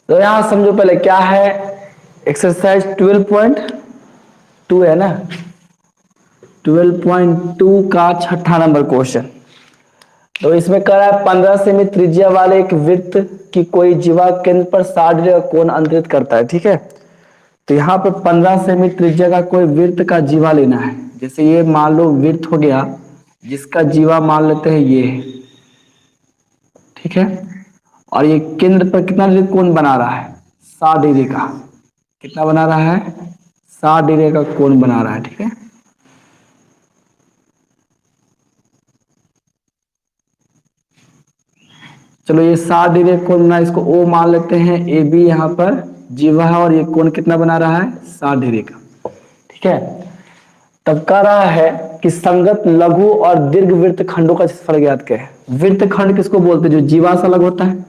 तो यहां समझो पहले क्या है, एक्सरसाइज 12.2 है ना, 12.2 का छठा नंबर क्वेश्चन। तो इसमें कह रहा है 15 सेमी त्रिज्या वाले एक वृत्त की कोई जीवा केंद्र पर 60 डिग्री का कोण अंतरित करता है, ठीक है। तो यहाँ पर 15 सेमी त्रिज्या का कोई वृत्त का जीवा लेना है। जैसे ये मान लो वृत्त हो गया, जिसका जीवा मान लेते हैं ये है, ठीक है। और ये केंद्र पर कितना डिग्री कोण बना रहा है, 60 डिग्री का। कितना बना रहा है, 60 डिग्री का कोण बना रहा है, ठीक है। चलो ये 60 डिग्री कोण बना, इसको ओ मान लेते हैं, ए बी यहाँ पर जीवा है, और ये कोण कितना बना रहा है, 60 डिग्री का, ठीक है। तब कह रहा है कि संगत लघु और दीर्घ वृत्त खंडों का फर्क ज्ञात करें। वृत्त खंड किसको बोलते हैं, जो जीवा से अलग होता है।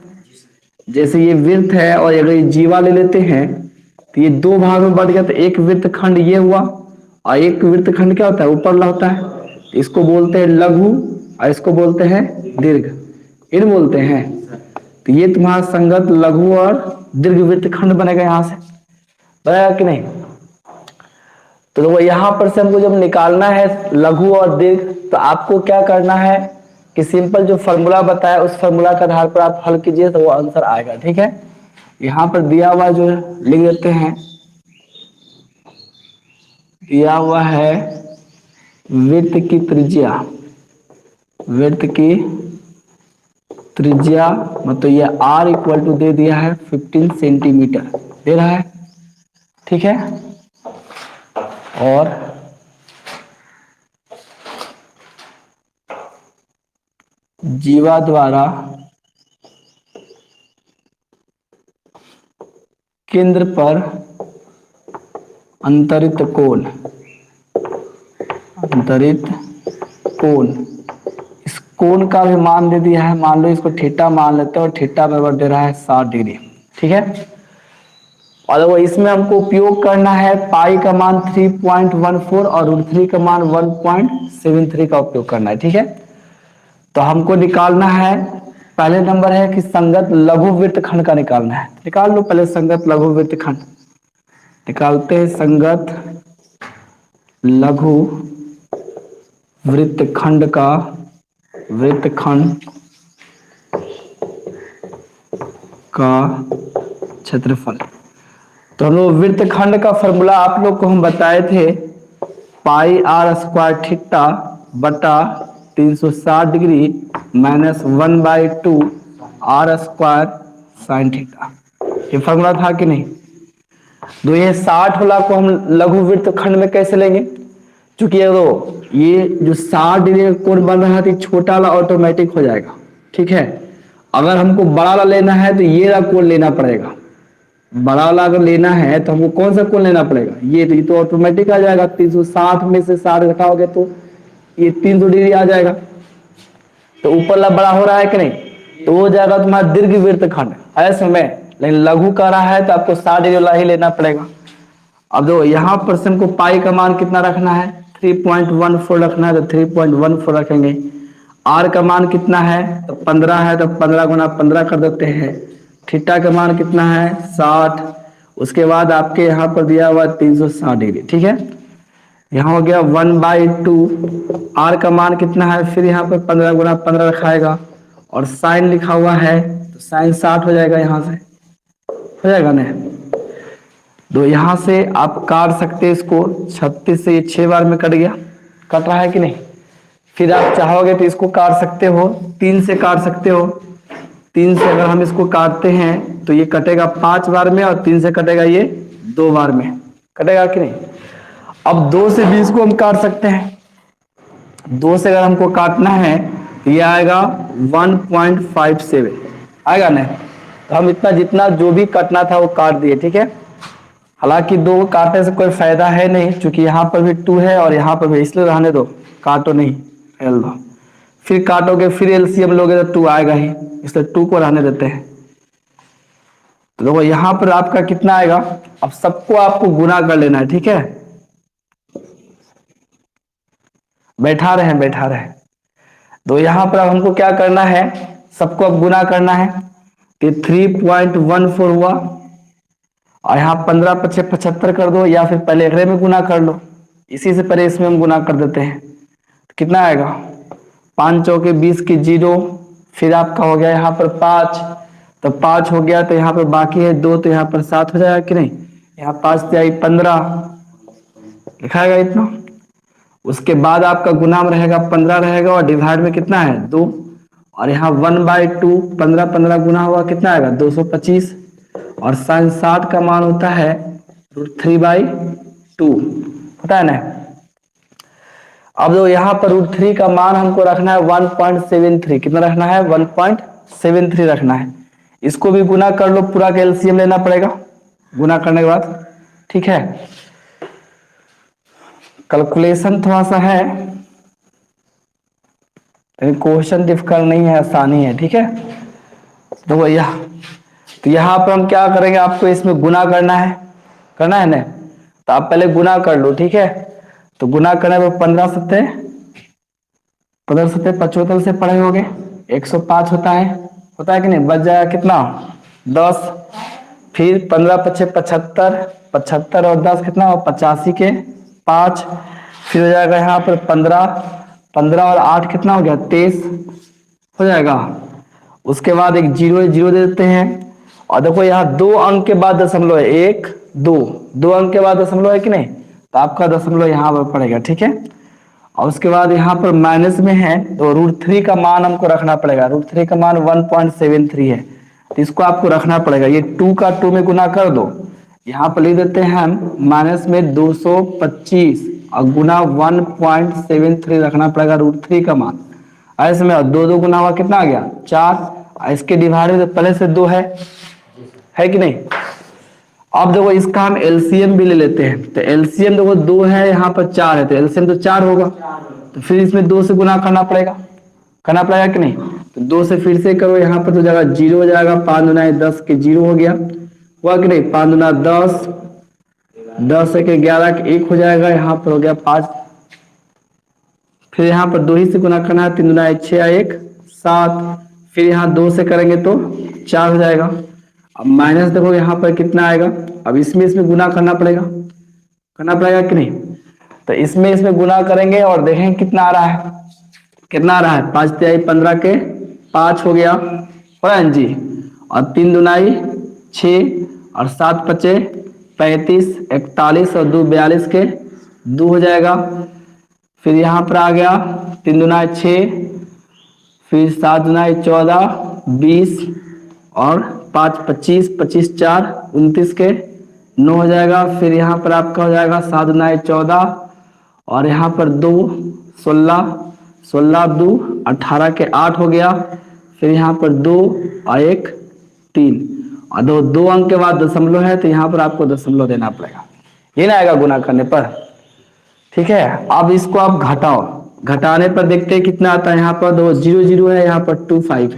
जैसे ये वृत्त है और अगर ये जीवा ले लेते हैं तो ये दो भाग में बढ़ गया, तो एक वृत्त खंड ये हुआ और एक वृत्त खंड क्या होता है, ऊपर वाला होता है। इसको बोलते हैं लघु और इसको बोलते हैं दीर्घ, इन बोलते हैं। तो ये तुम्हारा संगत लघु और दीर्घ वृत्त खंड बनेगा, यहां से बनेगा कि नहीं। तो देखो यहां पर से हमको जब निकालना है लघु और दीर्घ, तो आपको क्या करना है कि सिंपल जो फॉर्मूला बताया उस फॉर्मूला के आधार पर आप हल कीजिए तो वो आंसर आएगा, ठीक है। यहां पर दिया हुआ जो लिख देते हैं, दिया हुआ है वृत्त की त्रिज्या, वृत्त की त्रिज्या मतलब ये r इक्वल टू दे दिया है 15 सेंटीमीटर दे रहा है, ठीक है। और जीवा द्वारा केंद्र पर अंतरित कोण, अंतरित कोण, इस कोण का भी मान दे दिया है। मान लो इसको थीटा मान लेते हैं और थीटा बराबर दे रहा है 60 डिग्री, ठीक है। और वो इसमें हमको उपयोग करना है पाई का मान 3.14 और √3 का मान 1.73 का उपयोग करना है, ठीक है। तो हमको निकालना है, पहले नंबर है कि संगत लघु वृत्त खंड का निकालना है। निकाल लो पहले संगत लघु वृत्त खंड, निकालते हैं संगत लघु वृत्तखंड का, वृत्तखंड का क्षेत्रफल। तो हम लोग वृत्तखंड का फॉर्मूला आप लोग को हम बताए थे, पाई आर स्क्वायर थीटा बटा 360 degree minus 1/2 r square sine theta. ये फॉर्मूला था कि नहीं। तो ये 60 वाला को हम लघु वृत्तखंड में कैसे लेंगे, चूंकि ये जो 60 डिग्री का कोण बन रहा है तो छोटा वाला ऑटोमेटिक हो जाएगा, ठीक है। अगर हमको बड़ा वाला लेना है तो ये वाला कोण लेना पड़ेगा। बड़ा वाला अगर लेना है तो हमको कौन सा कोण लेना पड़ेगा, ये तो ऑटोमेटिक आ जाएगा। 360 में से 60 घटाओगे तो ये 300 डिग्री आ जाएगा। तो ऊपर वाला बड़ा हो रहा है कि नहीं, तो हो जाएगा तुम्हारा दीर्घ वृत्तखंड ऐसे में। लेकिन लघु कर रहा है तो आपको 60 डिग्री वाला ही लेना पड़ेगा। अब देखो यहाँ पर से हमको पाई का मान कितना रखना है, 3.14 रखना है, तो 3.14 रखेंगे। आर का मान कितना है, तो 15 है, तो 15 गुना 15 कर देते हैं। थीटा का मान कितना है, 60। उसके बाद आपके यहाँ पर दिया हुआ 360 डिग्री, ठीक है। यहाँ हो गया 1/2। आर का मान कितना है, फिर यहाँ पर 15 गुना 15 रखाएगा, और साइन लिखा हुआ है तो साइन 60 हो जाएगा, यहाँ से हो जाएगा ना। तो यहां से आप काट सकते हैं इसको, 36 से ये 6 बार में कट गया, कट रहा है कि नहीं। फिर आप चाहोगे तो इसको काट सकते हो, 3 से काट सकते हो। 3 से अगर हम इसको काटते हैं तो ये कटेगा 5 बार में, और 3 से कटेगा ये 2 बार में, कटेगा कि नहीं। अब 2 से 20 को हम काट सकते हैं। 2 से अगर हमको काटना है तो ये आएगा 1.57 आएगा ना। तो हम इतना जितना जो भी काटना था वो काट दिए, ठीक है। हालांकि 2 काटने से कोई फायदा है नहीं, क्योंकि यहाँ पर भी 2 है और यहाँ पर भी, इसलिए रहने दो, काटो नहीं, रहने दो। फिर काटोगे फिर एलसीएम लोगे तो 2 आएगा ही, इसलिए 2 को रहने देते हैं। तो देखो यहाँ पर आपका कितना आएगा, अब सबको आपको गुना कर लेना है, ठीक है। बैठा रहे, बैठा रहे। तो यहाँ पर अब हमको क्या करना है, सबको अब गुना करना है। तो 3.14 हुआ। और यहाँ 15 पचे 75 कर दो, या फिर पहले अगले में गुना कर लो, इसी से पहले इसमें हम गुना कर देते हैं। तो कितना आएगा, 5 चौके 20 की 0, फिर आपका हो गया यहाँ पर 5, तो 5 हो गया, तो यहाँ पर बाकी है 2, तो यहाँ पर 7 हो जाएगा कि नहीं। यहाँ 5 से आई 15 लिखाएगा इतना। उसके बाद आपका गुना में रहेगा 15 रहेगा, और डिवाइड में कितना है 2, और यहाँ 1/2, 15 15 गुना हुआ कितना आएगा 225, और sin 60 का मान होता है √3/2, पता है ना। अब जो यहाँ पर √3 का मान हमको रखना है 1.73, कितना रखना है 1.73 रखना है। इसको भी गुना कर लो, पूरा का एलसीएम लेना पड़ेगा गुना करने के बाद, ठीक है। कैलकुलेशन थोड़ा सा है, क्वेश्चन डिफिकल्ट नहीं है, आसानी है, ठीक है। तो यहाँ पर हम क्या करेंगे, आपको इसमें गुना करना है ना, तो आप पहले गुना कर लो, ठीक है। तो गुना करने पर 15 सत्ते 75 से पढ़े होगे, 105 होता है कि नहीं, बच जाएगा कितना 10, फिर 15 पचे 75, 75 और 10 कितना हो 85 के 5, फिर हो जाएगा यहाँ पर 15, 15 और 8 कितना हो गया 23 हो जाएगा। उसके बाद एक जीरो जीरो दे देते हैं, और देखो यहाँ 2 अंक के बाद दशमलव है, 1 2 अंक के बाद दशमलव है कि नहीं, तो आपका दशमलव यहाँ पर पड़ेगा, ठीक है। और उसके बाद यहाँ पर माइनस में है, तो √3 का मान हमको रखना पड़ेगा, √3 का मान 1.73 है, तो इसको आपको रखना पड़ेगा। ये 2 का 2 में गुना कर दो, यहाँ पर लिख देते हैं हम माइनस में 225, और गुना 1.73 रखना पड़ेगा √3 का मान। ऐसे में 2 गुना हुआ कितना आ गया 4, इसके डिवाइड में तो पहले से 2 है कि नहीं। अब देखो इसका हम एलसीएम भी ले लेते हैं, तो एलसीएम देखो 2 है, यहाँ पर 4 है, तो एलसीएम तो 4 होगा, तो फिर इसमें 2 से गुना करना पड़ेगा कि नहीं। तो 2 से फिर से करो, यहाँ पर तो जगह 0 हो जाएगा, 5 दूना 10 के 0 हो गया, हुआ कि नहीं, 5 दूना 10, 10 के 11 के 1 हो जाएगा, यहाँ पर हो गया 5, फिर यहाँ पर 2 ही से गुना करना है, 3 दूना 6 1 7, फिर यहाँ 2 से करेंगे तो 4 हो जाएगा। अब माइनस देखो यहाँ पर कितना आएगा, अब इसमें गुना करना पड़ेगा कि नहीं। तो इसमें गुना करेंगे और देखेंगे कितना आ रहा है 5 तिहाई 15 के 5 हो गया, जी, और 3 दुनाई 6, और 7 पचे 35, 41 और 2 42 के 2 हो जाएगा। फिर यहाँ पर आ गया 3 दुनाई 6, फिर 7 दुनाई 14 20, और 5 25, 25 4 29 के 9 हो जाएगा। फिर यहाँ पर आपका हो जाएगा 7 दुनाई 14, और यहाँ पर 2 16, 16 2 18 के 8 हो गया। फिर यहाँ पर 2 और 1 3, और 2 अंक के बाद दशमलव है, तो यहाँ पर आपको दशमलव देना पड़ेगा, ये ना आएगा गुना करने पर, ठीक है। अब इसको आप घटाने पर देखते हैं कितना आता है। यहाँ पर 2 0 0 है, यहाँ पर 2 5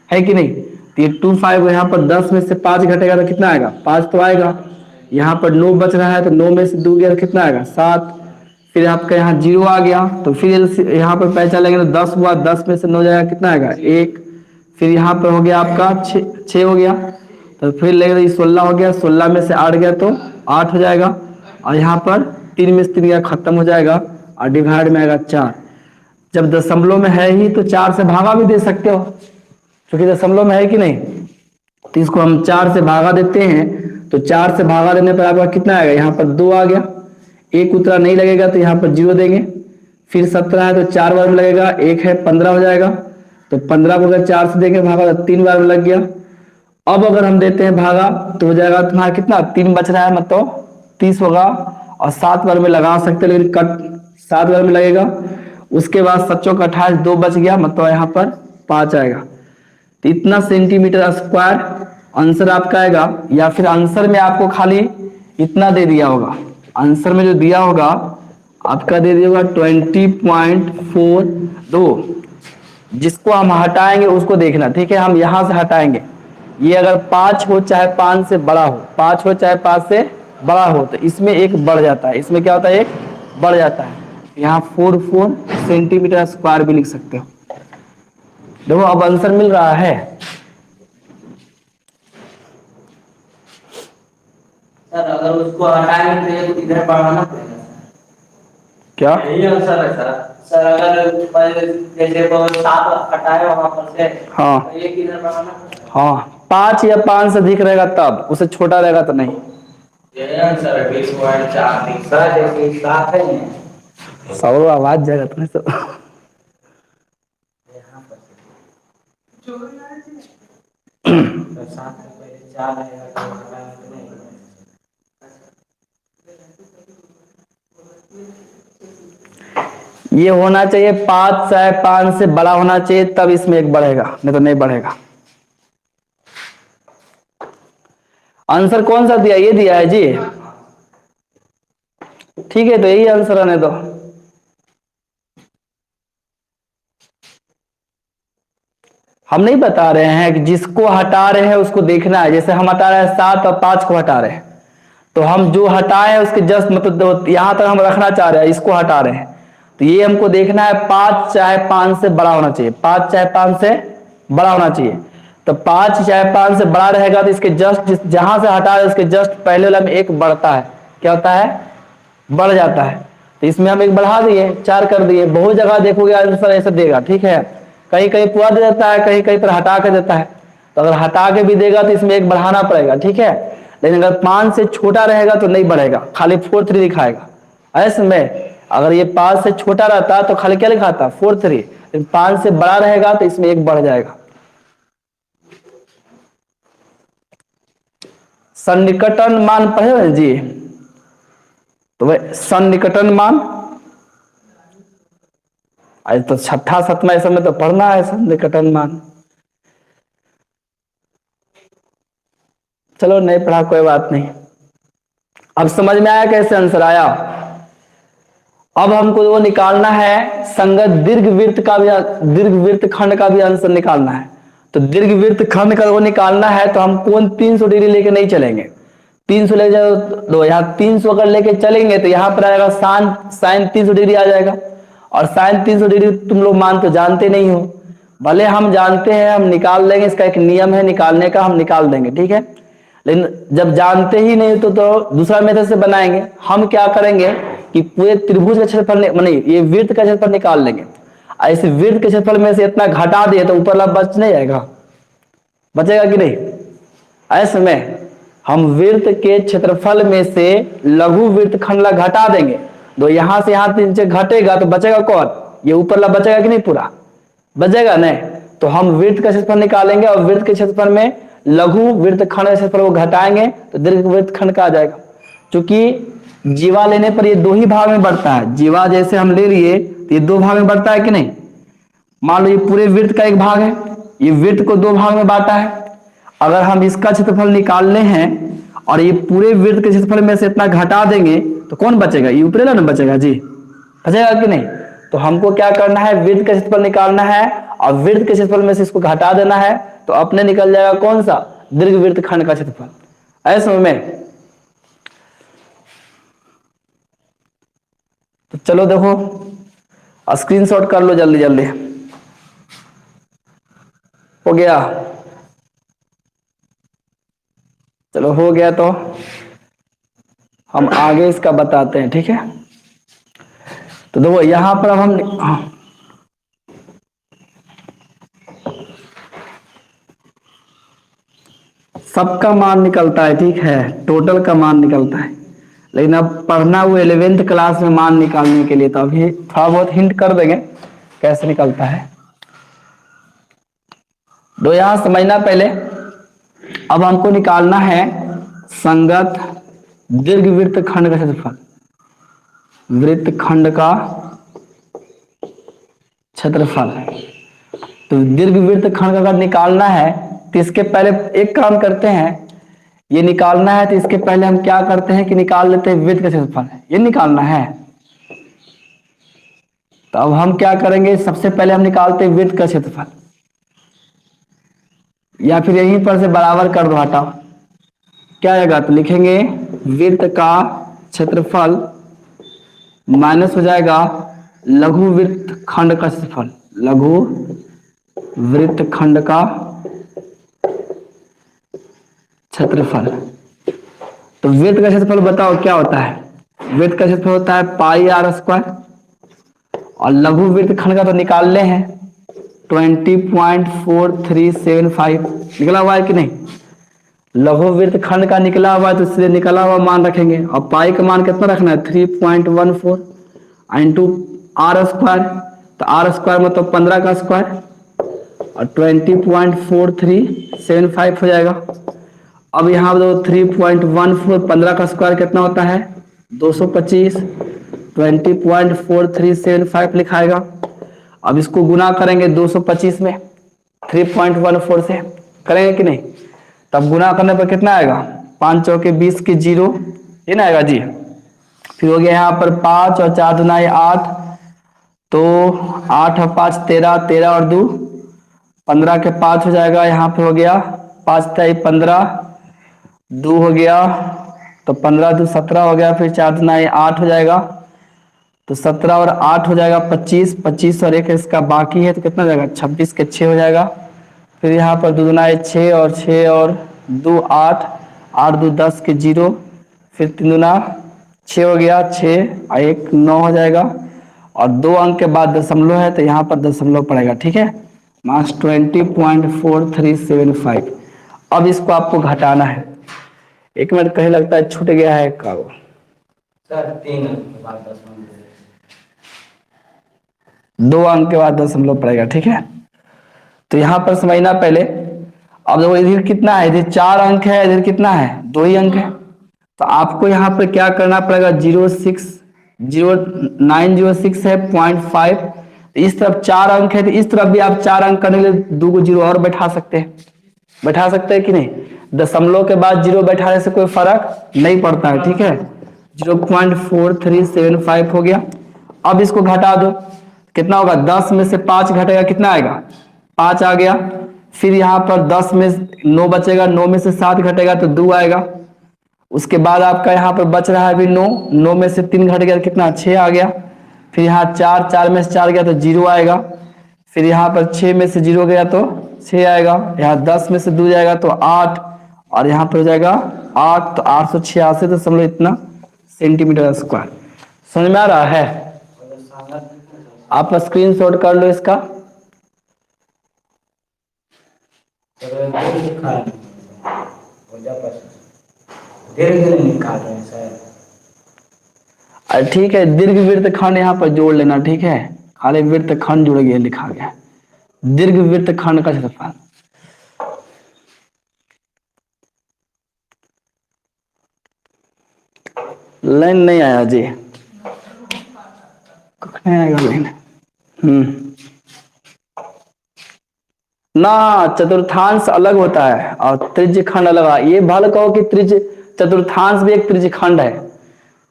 है कि नहीं। तो ये 2 5 यहाँ पर 10 में से 5 घटेगा तो कितना आएगा 5 तो आएगा। यहाँ पर 9 बच रहा है, तो 9 में से 2 गया तो कितना आएगा 7। फिर आपका यहाँ 0 आ गया, तो फिर यहाँ पर पहचान लेंगे तो 10 हुआ, 10 में से 9 जाएगा कितना आएगा 1। फिर यहाँ पर हो गया आपका 6 हो गया, तो फिर लेंगे तो 16 हो गया, 16 में से 8 गया तो 8 हो जाएगा, और यहाँ पर 3 में से 3 गया खत्म हो जाएगा, और डिवाइड में आएगा 4। जब दशमलव में है ही तो 4 से भागा भी दे सकते हो, क्योंकि दशमलव में है कि नहीं। तो इसको हम 4 से भागा देते हैं, तो 4 से भागा देने पर आपका कितना आएगा, यहाँ पर 2 आ गया, 1 उतरा नहीं लगेगा तो यहाँ पर 0 देंगे। फिर 17 है तो 4 बार में लगेगा, 1 है 15 हो जाएगा, तो 15 को अगर 4 से देंगे भागा तो 3 बार में लग गया। अब अगर हम देते हैं भागा तो हो जाएगा तुम्हारा कितना 3 बच रहा है, मतलब 30 होगा, और 7 बार में लगा सकते, लेकिन कट 7 बार में लगेगा। उसके बाद 7 चौक 28, 2 बच गया, मतलब यहाँ पर 5 आएगा। तो इतना सेंटीमीटर स्क्वायर आंसर आपका आएगा, या फिर आंसर में आपको खाली इतना दे दिया होगा, आंसर में जो दिया होगा आपका दे दिया होगा 20.42। जिसको हम हटाएंगे उसको देखना, ठीक है। हम यहाँ से हटाएंगे, ये अगर 5 हो चाहे 5 से बड़ा हो, 5 हो चाहे 5 से बड़ा हो, तो इसमें एक बढ़ जाता है, इसमें क्या होता है एक बढ़ जाता है। यहाँ 44 सेंटीमीटर स्क्वायर भी लिख सकते हो। देखो अब आंसर मिल रहा है, सर अगर उसको हटाएंगे तो इधर बढ़ाना पड़ेगा। क्या यही आंसर है सर। सर अगर जैसे वो 7 हटाए वहां पर से, हाँ तो एक इधर बढ़ाना पड़ेगा। हाँ 5 या 5 से अधिक रहेगा तब, उससे छोटा रहेगा तो नहीं। यही आंसर है 20.4 सर। जैसे 7 है सब आवाज जाएगा तुम्हें सब। ये होना चाहिए 5 चाहे 5 से बड़ा होना चाहिए, तब इसमें एक बढ़ेगा, नहीं तो नहीं बढ़ेगा। आंसर कौन सा दिया? ये दिया है जी। ठीक है तो यही आंसर आने दो। हम नहीं बता रहे हैं कि जिसको हटा रहे हैं उसको देखना है। जैसे हम हटा रहे हैं 7 और 5 को हटा रहे हैं, तो हम जो हटाए हैं उसके जस्ट मतलब यहां तक हम रखना चाह रहे हैं, इसको हटा रहे हैं, तो ये हमको देखना है 5 चाहे 5 से बड़ा होना चाहिए। 5 चाहे 5 से बड़ा होना चाहिए। तो 5 चाहे 5 से बड़ा रहेगा तो इसके जस्ट जहां से हटा रहे उसके जस्ट पहले वाला में 1 बढ़ता है। क्या होता है? बढ़ जाता है। तो इसमें हम 1 बढ़ा दिए, 4 कर दिए। बहुत जगह देखोगे आंसर ऐसे देगा, ठीक है। कहीं कहीं पूरा दे देता है, कहीं कहीं पर हटा के देता है। तो अगर हटा के भी देगा तो इसमें 1 बढ़ाना पड़ेगा, ठीक है। लेकिन अगर 5 से छोटा रहेगा तो नहीं बढ़ेगा, खाली 4 3 दिखाएगा। ऐसे में अगर ये 5 से छोटा रहता तो खाली क्या लिखाता? 4 3। लेकिन 5 से बड़ा रहेगा तो इसमें 1 बढ़ जाएगा। सन्निकटन मान पढ़े हो जी? तो वह सन्निकटन मान आज तो 6ठा 7वां ऐसे में तो पढ़ना है सन्निकटन मान। चलो नहीं पढ़ा कोई बात नहीं। अब समझ में आया कैसे आंसर आया? अब हमको वो निकालना है संगत दीर्घवृत्त का भी, दीर्घवृत्त खंड का भी आंसर निकालना है। तो दीर्घवृत्त खंड का वो निकालना है तो हम कौन 300 डिग्री लेके नहीं चलेंगे। 300 ले जाओ तो यहाँ 300 अगर लेके चलेंगे तो यहाँ पर आएगा साइन 300 डिग्री आ जाएगा। और साइन 300 डिग्री तुम लोग मान तो जानते नहीं हो, भले हम जानते हैं हम निकाल लेंगे, इसका एक नियम है निकालने का, हम निकाल देंगे, ठीक है। लेकिन जब जानते ही नहीं तो दूसरा मेथड से बनाएंगे। हम क्या करेंगे कि पूरे त्रिभुज का क्षेत्रफल नहीं, ये वृत्त का क्षेत्रफल निकाल लेंगे। ऐसे वृत्त के क्षेत्रफल में से इतना घटा दिए तो ऊपर वाला बच नहीं जाएगा, बचेगा कि नहीं? ऐसे में हम वृत्त के क्षेत्रफल में से लघु वृत्त खंड घटा देंगे। तो यहां से यहां नीचे घटेगा तो बचेगा कौन? ये ऊपर वाला बचेगा कि नहीं? पूरा बचेगा नहीं। तो हम वृत्त का क्षेत्रफल निकालेंगे और वृत्त के क्षेत्रफल में लघु वृत्त खंड का क्षेत्रफल को घटाएंगे तो दीर्घ वृत्त खंड का आ जाएगा। क्योंकि जीवा लेने पर ये 2 ही भाग में बढ़ता है। जीवा जैसे हम ले लिए तो ये 2 भाग में बढ़ता है कि नहीं? मान लो ये पूरे वृत्त का एक भाग है, ये वृत्त को 2 भाग में बांटा है। अगर हम इसका क्षेत्रफल निकालने हैं और ये पूरे वृत्त के क्षेत्रफल में से इतना घटा देंगे तो कौन बचेगा? ये ऊपरी वाला ना बचेगा जी, बचेगा कि नहीं? तो हमको क्या करना है? वृत्त का क्षेत्रफल निकालना है और वृत्त के क्षेत्रफल में से इसको घटा देना है तो अपने निकल जाएगा कौन सा? दीर्घवृत्त खंड का क्षेत्रफल। ऐसे में तो चलो देखो स्क्रीनशॉट कर लो जल्दी जल्दी। हो गया? चलो हो गया तो हम आगे इसका बताते हैं, ठीक है। तो देखो यहां पर अब हम सबका मान निकलता है, ठीक है, टोटल का मान निकलता है। लेकिन अब पढ़ना वो 11th क्लास में मान निकालने के लिए, तो अभी थोड़ा बहुत हिंट कर देंगे कैसे निकलता है। तो यहां समझना पहले। अब हमको निकालना है संगत दीर्घवृत्त खंड का क्षेत्रफल। वृत्त खंड का क्षेत्रफल। तो दीर्घवृत्त खंड का अगर निकालना है तो इसके पहले एक काम करते हैं, ये निकालना है तो इसके पहले हम क्या करते हैं कि निकाल लेते हैं वृत्त का क्षेत्रफल। ये निकालना है तो अब हम क्या करेंगे? सबसे पहले हम निकालते हैं वृत्त का क्षेत्रफल, या फिर यहीं पर से बराबर कर दो, हटाओ क्या आएगा? तो लिखेंगे वृत्त का क्षेत्रफल माइनस हो जाएगा लघु वृत्त खंड का क्षेत्रफल। लघु वृत्त खंड का क्षेत्रफल। तो वृत्त का क्षेत्रफल बताओ क्या होता है। वृत्त का क्षेत्रफल होता है पाई आर स्क्वायर, और लघु वृत्त खंड का तो निकालने हैं 20.4375 निकला हुआ है कि नहीं। लघु वृत्त खंड का निकला हुआ है तो इसलिए निकला हुआ मान रखेंगे, और पाई का मान कितना रखना है 3.14 इंटू आर स्क्वायर, तो आर स्क्वायर मतलब 15 का स्क्वायर, और 20.4375 हो जाएगा। अब यहाँ दो 3.14 15 का स्क्वायर कितना होता है 225, 20.4375 लिखाएगा। अब इसको गुना करेंगे 225 में 3.14 से, करेंगे कि नहीं। तब गुना करने पर कितना आएगा 5 चौके 20 के 0, ये ना आएगा जी। फिर हो गया यहाँ पर 5 और 4 दुनाई 8, तो 8 और 5 13, 13 और 2 15 के 5 हो जाएगा। यहाँ पे हो गया 5 3 15, 2 हो गया तो 15 2 17 हो गया, फिर 4 दुनाई 8 हो जाएगा, तो 17 और 8 हो जाएगा 25, 25 और 1 इसका बाकी है तो कितना हो जाएगा 26 के 6 हो जाएगा। फिर यहाँ पर 2 दुनाई 6 और 6 और 2 8, 8 2 10 के 0, फिर 3 दुना 6 हो गया, 6 और 1 9 हो जाएगा, और 2 अंक के बाद दशमलव है तो यहाँ पर दशमलव पड़ेगा, ठीक है। मास 20.4375। अब इसको आपको घटाना है। 1 मिनट कहीं लगता है छूट गया है का वो सर 3 अंक के बाद दशमलव, 2 अंक के बाद दशमलव पड़ेगा, ठीक है। तो यहाँ पर समझना पहले। अब देखो इधर कितना है, इधर 4 अंक है, इधर कितना है 2 ही अंक है, तो आपको यहाँ पर क्या करना पड़ेगा 0906 है 0.5, इस तरफ 4 अंक है तो इस तरफ भी आप 4 अंक करने के लिए 2 को 0 और बैठा सकते हैं, बैठा सकते हैं कि नहीं। दशमलव के बाद 0 बैठाने से कोई फर्क नहीं पड़ता है, ठीक है। 0.4375 हो गया। अब इसको घटा दो, कितना होगा 10 में से 5 घटेगा कितना आएगा 5 आ गया। फिर यहाँ पर 10 में 9 बचेगा, 9 में से 7 घटेगा तो 2 आएगा। उसके बाद आपका यहाँ पर बच रहा है अभी 9, 9 में से 3 घट गया तो कितना 6 आ गया। फिर यहाँ 4, 4 में से 4 गया तो 0 आएगा। फिर यहाँ पर 6 में से 0 गया तो 6 आएगा। यहाँ 10 में से 2 जाएगा तो 8, और यहाँ पर हो जाएगा 8, तो 886 इतना सेंटीमीटर स्क्वायर। समझ में आ रहा है। आप स्क्रीनशॉट कर लो इसका। अरे ठीक है, दीर्घ वृत्त खंड यहाँ पर जोड़ लेना, ठीक है। खाली वृत्त खंड जुड़ गया, लिखा गया दीर्घ वृत्त खंड का क्षेत्रफल। लाइन नहीं आया जी, नहीं आएगा लाइन। ना, चतुर्थांश अलग होता है और त्रिज्य खंड अलग है। ये भले कहो कि त्रिज्य चतुर्थांश भी एक त्रिज्य खंड है,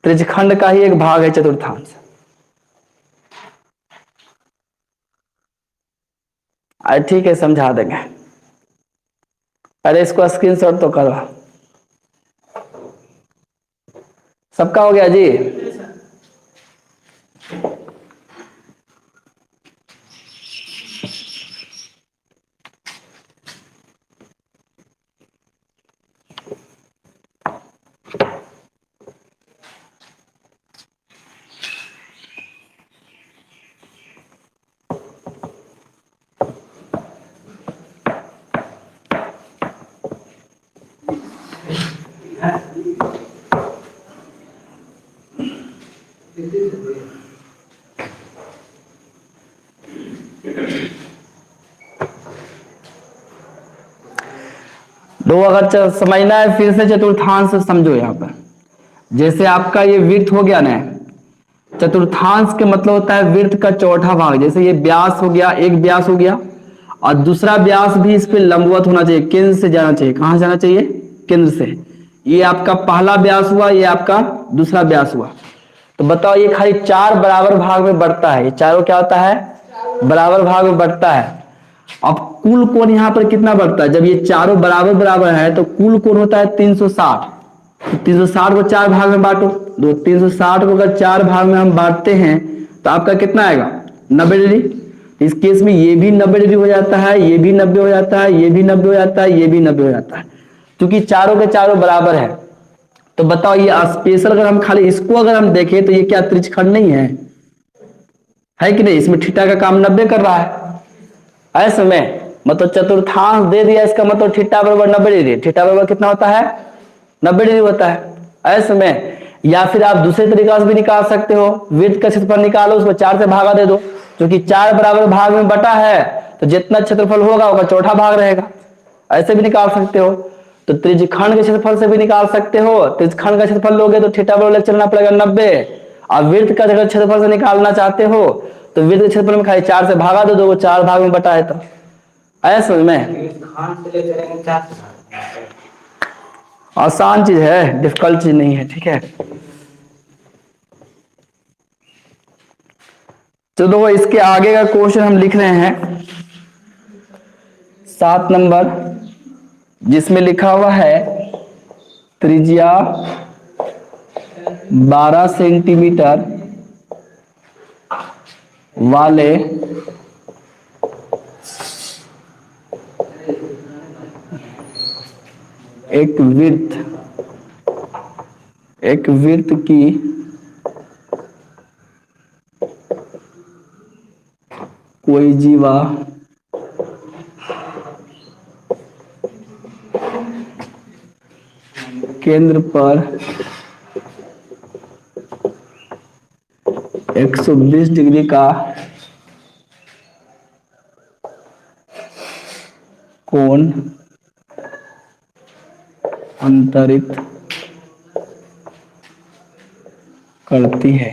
त्रिज्य खंड का ही एक भाग है चतुर्थांश। अरे ठीक है, समझा देंगे। अरे इसको स्क्रीनशॉट तो करो। सबका हो गया जी। तो अगर समझना है फिर से चतुर्थांश समझो। यहाँ पर जैसे आपका ये वृत्त हो गया ना, चतुर्थांश के मतलब होता है वृत्त का चौथा भाग। जैसे ये व्यास हो गया, एक व्यास हो गया, और दूसरा व्यास भी इस पे लंबवत होना चाहिए, केंद्र से जाना चाहिए। कहां जाना चाहिए? केंद्र से। ये आपका पहला व्यास हुआ, ये आपका दूसरा व्यास हुआ। तो बताओ ये खाली 4 बराबर भाग में बढ़ता है, ये चारों क्या होता है बराबर भाग में बढ़ता है। अब कुल कोण यहाँ पर कितना बढ़ता है? जब ये चारों बराबर बराबर है तो कुल कोण होता है 360। 360 को 4 भाग में बांटो, 360 को अगर 4 भाग में हम बांटते हैं तो आपका कितना आएगा 90 डिग्री। इस केस में ये भी 90 डिग्री हो जाता है, ये भी 90 हो जाता है, ये भी 90 हो जाता है, ये भी 90 हो जाता है। क्योंकि चारों के चारों बराबर है तो बताओ ये स्पेशल, अगर हम खाली इसको अगर हम देखें तो ये क्या त्रिज्यखंड नहीं है कि नहीं? इसमें थीटा का काम 90 कर रहा है ऐसे में, मतलब चतुर्थांश दे दिया, इसका मतलब थीटा बराबर 90 डिग्री। थीटा बराबर कितना होता है? 90 डिग्री होता है ऐसे में। या फिर आप दूसरे तरीका से भी निकाल सकते हो, वृत्त का क्षेत्रफल निकालो, उसको 4 से भागा दे दो, क्योंकि 4 बराबर भाग में बटा है तो जितना क्षेत्रफल होगा उसका चौथा भाग रहेगा, ऐसे भी निकाल सकते हो। तो त्रिज्यखंड के क्षेत्रफल से भी निकाल सकते हो। त्रिज्यखंड का क्षेत्रफल लोगे तो थीटा बराबर चलना पड़ेगा 90। अब वृत्त का अगर क्षेत्रफल से निकालना चाहते हो तो वृत्त के क्षेत्रफल में खाली 4 से भागा दो, वो 4 भाग में बटा है, तो ऐसा समझ में आसान चीज है, डिफिकल्ट चीज नहीं है, ठीक है। तो देखो इसके आगे का क्वेश्चन हम लिख रहे हैं 7 नंबर, जिसमें लिखा हुआ है त्रिज्या 12 सेंटीमीटर वाले एक वृत्त की कोई जीवा केंद्र पर 120 डिग्री का कोण अंतरित करती है,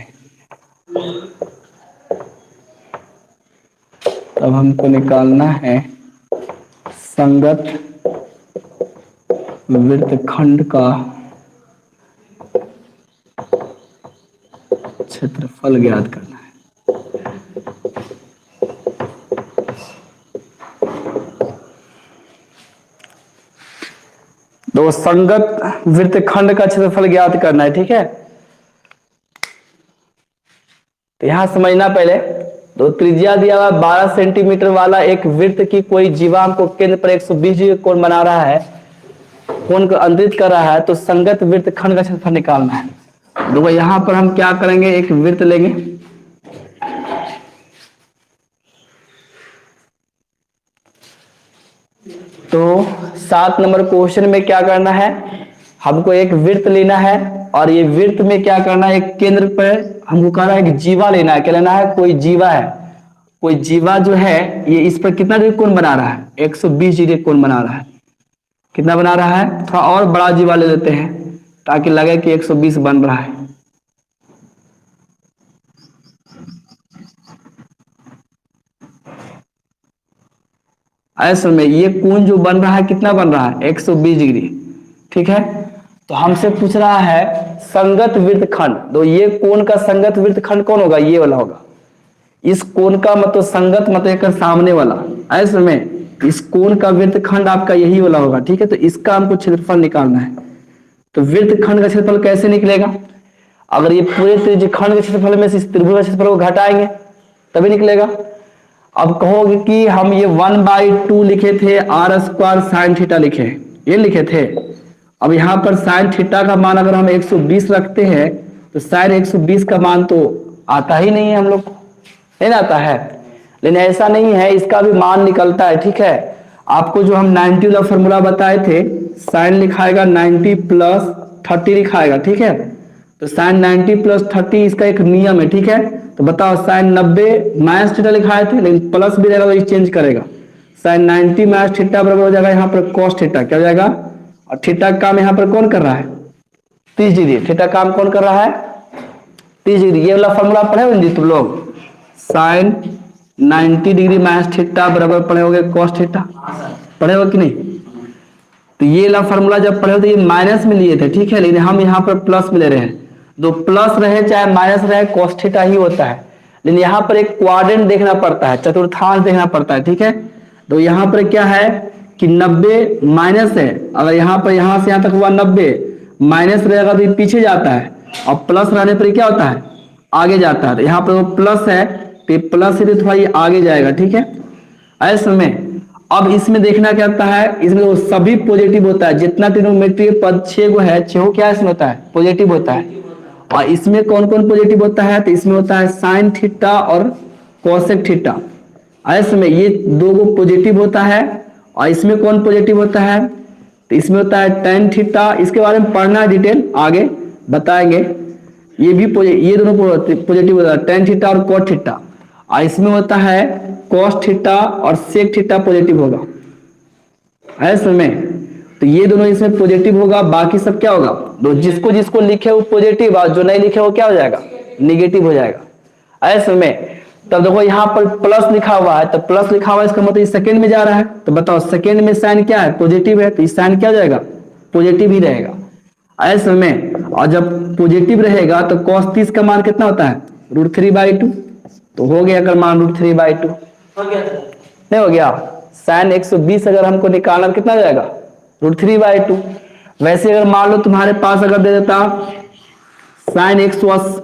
तब हमको निकालना है संगत वृत्तखंड का क्षेत्रफल ज्ञात करना है। तो संगत वृत्तखंड का क्षेत्रफल ज्ञात करना है, ठीक है। तो यहां समझना पहले, तो त्रिज्या दिया हुआ 12 सेंटीमीटर वाला एक वृत्त की कोई जीवांग को केंद्र पर 120 डिग्री कोण बना रहा है, कोण को अंतरित कर रहा है, तो संगत वृत्तखंड का क्षेत्रफल निकालना है। देखो यहां पर हम क्या करेंगे, एक वृत्त लेंगे, तो 7 नंबर क्वेश्चन में क्या करना है, हमको एक वृत्त लेना है और ये वृत्त में क्या करना है, एक केंद्र पर हमको कह रहा है कि जीवा लेना है। क्या लेना है? कोई जीवा है, कोई जीवा जो है ये इस पर कितना डिग्री कोण बना रहा है? 120 डिग्री कोण बना रहा है। कितना बना रहा है? थोड़ा और बड़ा जीवा ले लेते हैं ताकि लगे कि 120 बन रहा है। ऐसे में ये कोण जो बन रहा है कितना बन रहा है? 120 डिग्री, ठीक है। तो हमसे पूछ रहा है संगत वृत्तखंड, तो ये कोण का संगत वृत्तखंड कौन होगा? ये वाला होगा। इस कोण का मतलब संगत मतलब एक सामने वाला, ऐसे में इस कोण का वृत्तखंड आपका यही वाला होगा, ठीक है। तो इसका हमको क्षेत्रफल निकालना है। तो वृत्तखंड का क्षेत्रफल कैसे निकलेगा? अगर ये पूरे त्रिज्यखंड के क्षेत्रफल में से इस त्रिभुज का क्षेत्रफल को घटाएंगे तभी निकलेगा। अब कहोगे कि हम ये 1/2 लिखे थे आर स्क्वायर साइन थीटा लिखे, ये लिखे थे। अब यहाँ पर साइन थीटा का मान अगर हम 120 रखते हैं तो साइन 120 का मान तो आता ही नहीं है, हम लोग को नहीं आता है। लेकिन ऐसा नहीं है, इसका भी मान निकलता है, ठीक है। आपको जो हम 90 वाला फॉर्मूला बताए थे, साइन लिखाएगा 90 प्लस 30 लिखाएगा, ठीक है। तो साइन 90 प्लस 30 इसका एक नियम है, ठीक है। तो बताओ साइन 90 माइनस थीटा लिखाए थे, लेकिन प्लस भी रहेगा तो चेंज करेगा। साइन 90 माइनस थीटा बराबर हो जाएगा यहाँ पर कॉस थीटा, क्या हो जाएगा? और थीटा का काम यहाँ पर कौन कर रहा है? 30 डिग्री। थीटा काम कौन कर रहा है? 30 डिग्री। ये वाला फॉर्मूला पढ़े होंगे तुम लोग, साइन 90 डिग्री माइनस थीटा बराबर पढ़े होगे कॉस थीटा, पढ़े हो कि नहीं? तो ये वाला फॉर्मूला जब पढ़े हो तो ये माइनस में लिए थे, ठीक है। लेकिन हम यहाँ पर प्लस में ले रहे हैं। दो प्लस रहे चाहे माइनस रहे कॉस थीटा ही होता है। लेकिन यहाँ पर एक क्वाड्रेंट देखना पड़ता है, चतुर्थांश देखना पड़ता है, ठीक है। तो यहाँ पर क्या है कि 90 माइनस है, अगर यहाँ पर यहाँ से यहाँ तक हुआ 90, माइनस रहेगा तो ये पीछे जाता है, और प्लस रहने पर क्या होता है? आगे जाता है। तो यहाँ पर वो प्लस है तो ये प्लस से थोड़ा ये आगे जाएगा, ठीक है। ऐसे में अब इसमें देखना क्या होता है, इसमें वो सभी पॉजिटिव होता है, जितना ट्रिग्नोमेट्री पद 6 गो है, 6 क्या इसमें होता है, पॉजिटिव होता है। और इसमें कौन कौन पॉजिटिव होता है, तो इसमें होता है साइन थीटा और कोसेक थीटा। इसमें ये 2 गो पॉजिटिव होता है। और इसमें कौन पॉजिटिव होता है, तो इसमें होता है टेन थीटा। इसके बारे में पढ़ना है डिटेल, आगे बताएंगे। ये दोनों पॉजिटिव होता है, टेन थीटा और कोट थीटा। और इसमें होता है कॉस थीटा और सेक थीटा पॉजिटिव होगा ऐसे में। तो ये दोनों इसमें पॉजिटिव होगा, बाकी सब क्या होगा, तो जिसको जिसको लिखे वो पॉजिटिव और जो नहीं लिखे वो क्या हो जाएगा, निगेटिव हो जाएगा ऐसे में। तब देखो यहाँ पर प्लस लिखा हुआ है, तो प्लस लिखा हुआ है इसका मतलब सेकंड में जा रहा है। तो बताओ सेकंड में साइन क्या है, पॉजिटिव है, तो इस साइन क्या हो जाएगा, पॉजिटिव ही रहेगा ऐसे में। और जब पॉजिटिव रहेगा तो cos 30 का मान कितना होता है, √3/2। तो हो गया अगर मान √3/2 नहीं हो गया। साइन 120 अगर हमको निकालना तो कितना हो जाएगा, √3/2। वैसे अगर मान लो तुम्हारे पास अगर दे देता साइन 180,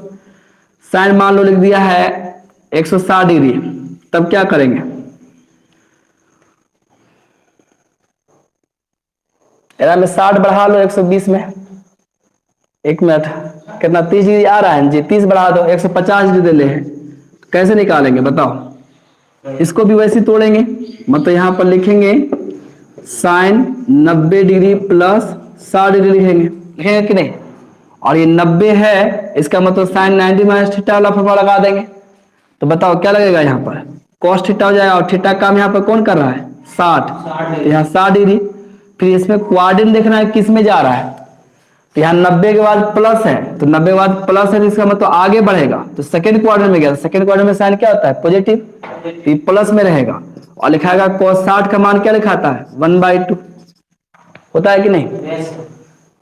साइन मान लो लिख दिया है 160 डिग्री, तब क्या करेंगे, में 60 बढ़ा लो 120 में, 1 मिनट कितना 30 डिग्री आ रहा है जी, 30 बढ़ा दो 150 डिग्री ले हैं। कैसे निकालेंगे बताओ, इसको भी वैसे ही तोड़ेंगे, मतलब यहां पर लिखेंगे साइन 90 डिग्री प्लस 60 डिग्री लिखेंगे कि नहीं। और ये 90 है, इसका मतलब साइन 90 माइनस थीटा वाला फॉर्मूला लगा देंगे। तो बताओ क्या लगेगा, यहाँ पर कॉस थीटा हो जाएगा और थीटा काम यहाँ पर कौन कर रहा है, 60, यहाँ 60 डिग्री। फिर इसमें क्वाड्रेंट देखना है किस में जा रहा है, तो यहाँ 90 के बाद प्लस है, तो 90 के बाद प्लस है, तो इसका मतलब आगे बढ़ेगा, तो सेकंड क्वाड्रेंट में गया। सेकंड क्वाड्रेंट में साइन क्या होता है, पॉजिटिव, तो प्लस में रहेगा। और लिखाएगा cos 60 का मान क्या लिखाता है, 1/2 होता है कि नहीं,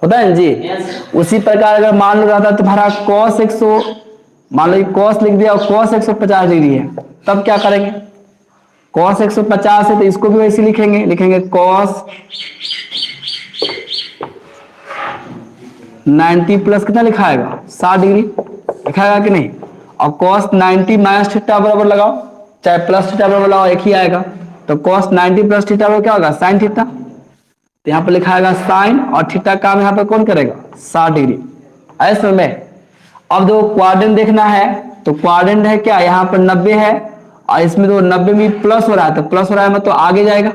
होता है जी। उसी प्रकार अगर मान लो रहता तुम्हारा cos 100, मान लो cos लिख दिया और cos 150 डिग्री है, तब क्या करेंगे, cos 150 है तो इसको भी वैसे लिखेंगे cos 90 प्लस कितना लिखाएगा, 60 डिग्री लिखाएगा कि नहीं। और cos 90 माइनस थीटा बराबर लगाओ, चाहे प्लस थीटा बराबर लगाओ, एक ही आएगा। तो cos 90 प्लस थीटा बराबर क्या होगा, साइन थीटा। तो यहाँ पर लिखाएगा साइन और थीटा काम यहाँ पर कौन करेगा, 60 डिग्री ऐसे में। अब दो क्वाड्रेंट देखना है, तो क्वाड्रेंट है क्या, यहाँ पर 90 है और इसमें तो 90 में प्लस हो रहा है, तो प्लस हो रहा है मतलब तो आगे जाएगा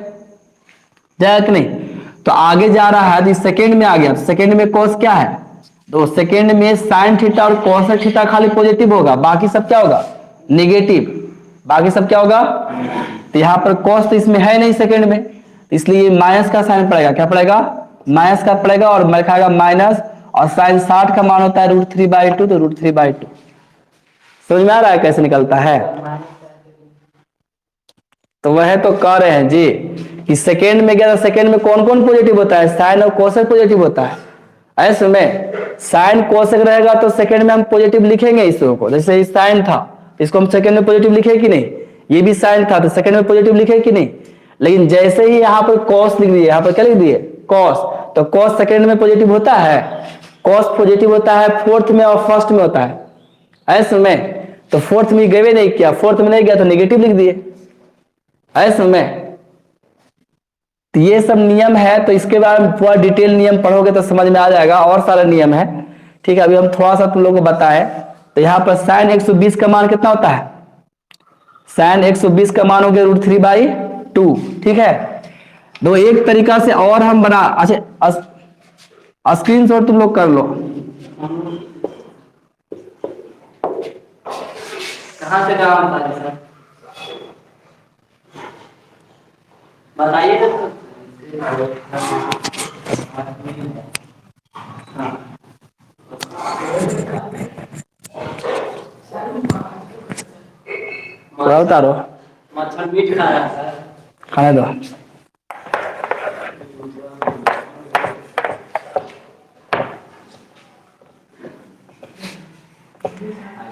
कि नहीं। तो आगे जा रहा है, तो सेकंड में आ गया, सेकंड में cos क्या है, तो सेकंड में साइन थीटा और cos थीटा खाली पॉजिटिव होगा, बाकी सब क्या होगा, नेगेटिव, बाकी सब क्या होगा। तो यहाँ पर cos तो इसमें है नहीं सेकंड में, इसलिए माइनस का साइन पड़ेगा, क्या पड़ेगा, माइनस का पड़ेगा और लिखाएगा माइनस। और साइन 60 का मान होता है √3/2, तो √3/2। समझ में आ रहा है कैसे निकलता है। तो वह तो कह रहे हैं जी कि सेकेंड में गया, सेकेंड में कौन कौन पॉजिटिव होता है, साइन और कोसेक पॉजिटिव होता है ऐसे में। साइन कोसेक रहेगा तो सेकेंड में हम पॉजिटिव लिखेंगे इसको को, जैसे साइन था इसको हम सेकेंड में पॉजिटिव लिखे कि नहीं, ये भी साइन था तो सेकेंड में पॉजिटिव लिखे कि नहीं। लेकिन जैसे ही यहाँ पर कॉस लिख दिए, यहाँ पर क्या लिख दिए कॉस, तो कॉस सेकेंड में पॉजिटिव होता है, कॉस पॉजिटिव होता है फोर्थ में और फर्स्ट में होता है ऐसे में। तो फोर्थ में गए नहीं किया, फोर्थ में नहीं गया तो नेगेटिव लिख दिए ऐसे में। तो ये सब नियम है, तो इसके बारे में पूरा डिटेल नियम पढ़ोगे तो समझ में आ जाएगा, और सारे नियम है ठीक है। अभी हम थोड़ा सा तुम लोगों को बताएं, तो यहाँ पर साइन 120 का मान कितना होता है, साइन 120 का मान हो गया √3/2 ठीक है। दो एक तरीका से और हम बना, अच्छा स्क्रीनशॉट तुम लोग कर लो, कहाँ से काम था सर बताइए। थोड़ा उतारो, मच्छर मीट खा रहा है सर, खाने दो।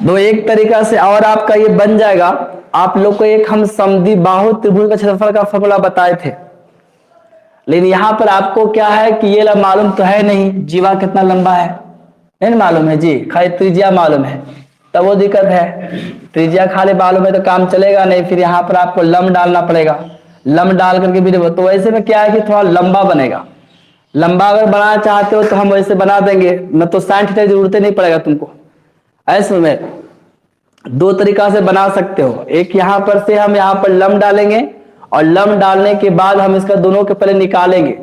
दो एक तरीका से और आपका ये बन जाएगा। आप लोग को एक हम समद्वि बाहु त्रिभुज का क्षेत्रफल का फॉर्मूला बताए थे, लेकिन यहाँ पर आपको क्या है कि ये मालूम तो है नहीं जीवा कितना लंबा है, नहीं मालूम है जी, खाली त्रिज्या मालूम है, तब वो दिक्कत है। त्रिज्या खाली मालूम है तो काम चलेगा नहीं, फिर यहाँ पर आपको लंब डालना पड़ेगा। लंब डाल करके भी तो वैसे में क्या है कि थोड़ा लंबा बनेगा। लंबा अगर बनाना चाहते हो तो हम वैसे बना देंगे, न तो साइन थीटा की जरूरत नहीं पड़ेगा तुमको। ऐसे में दो तरीका से बना सकते हो, एक यहाँ पर से हम यहाँ पर लंब डालेंगे और लंब डालने के बाद हम इसका दोनों के पहले निकालेंगे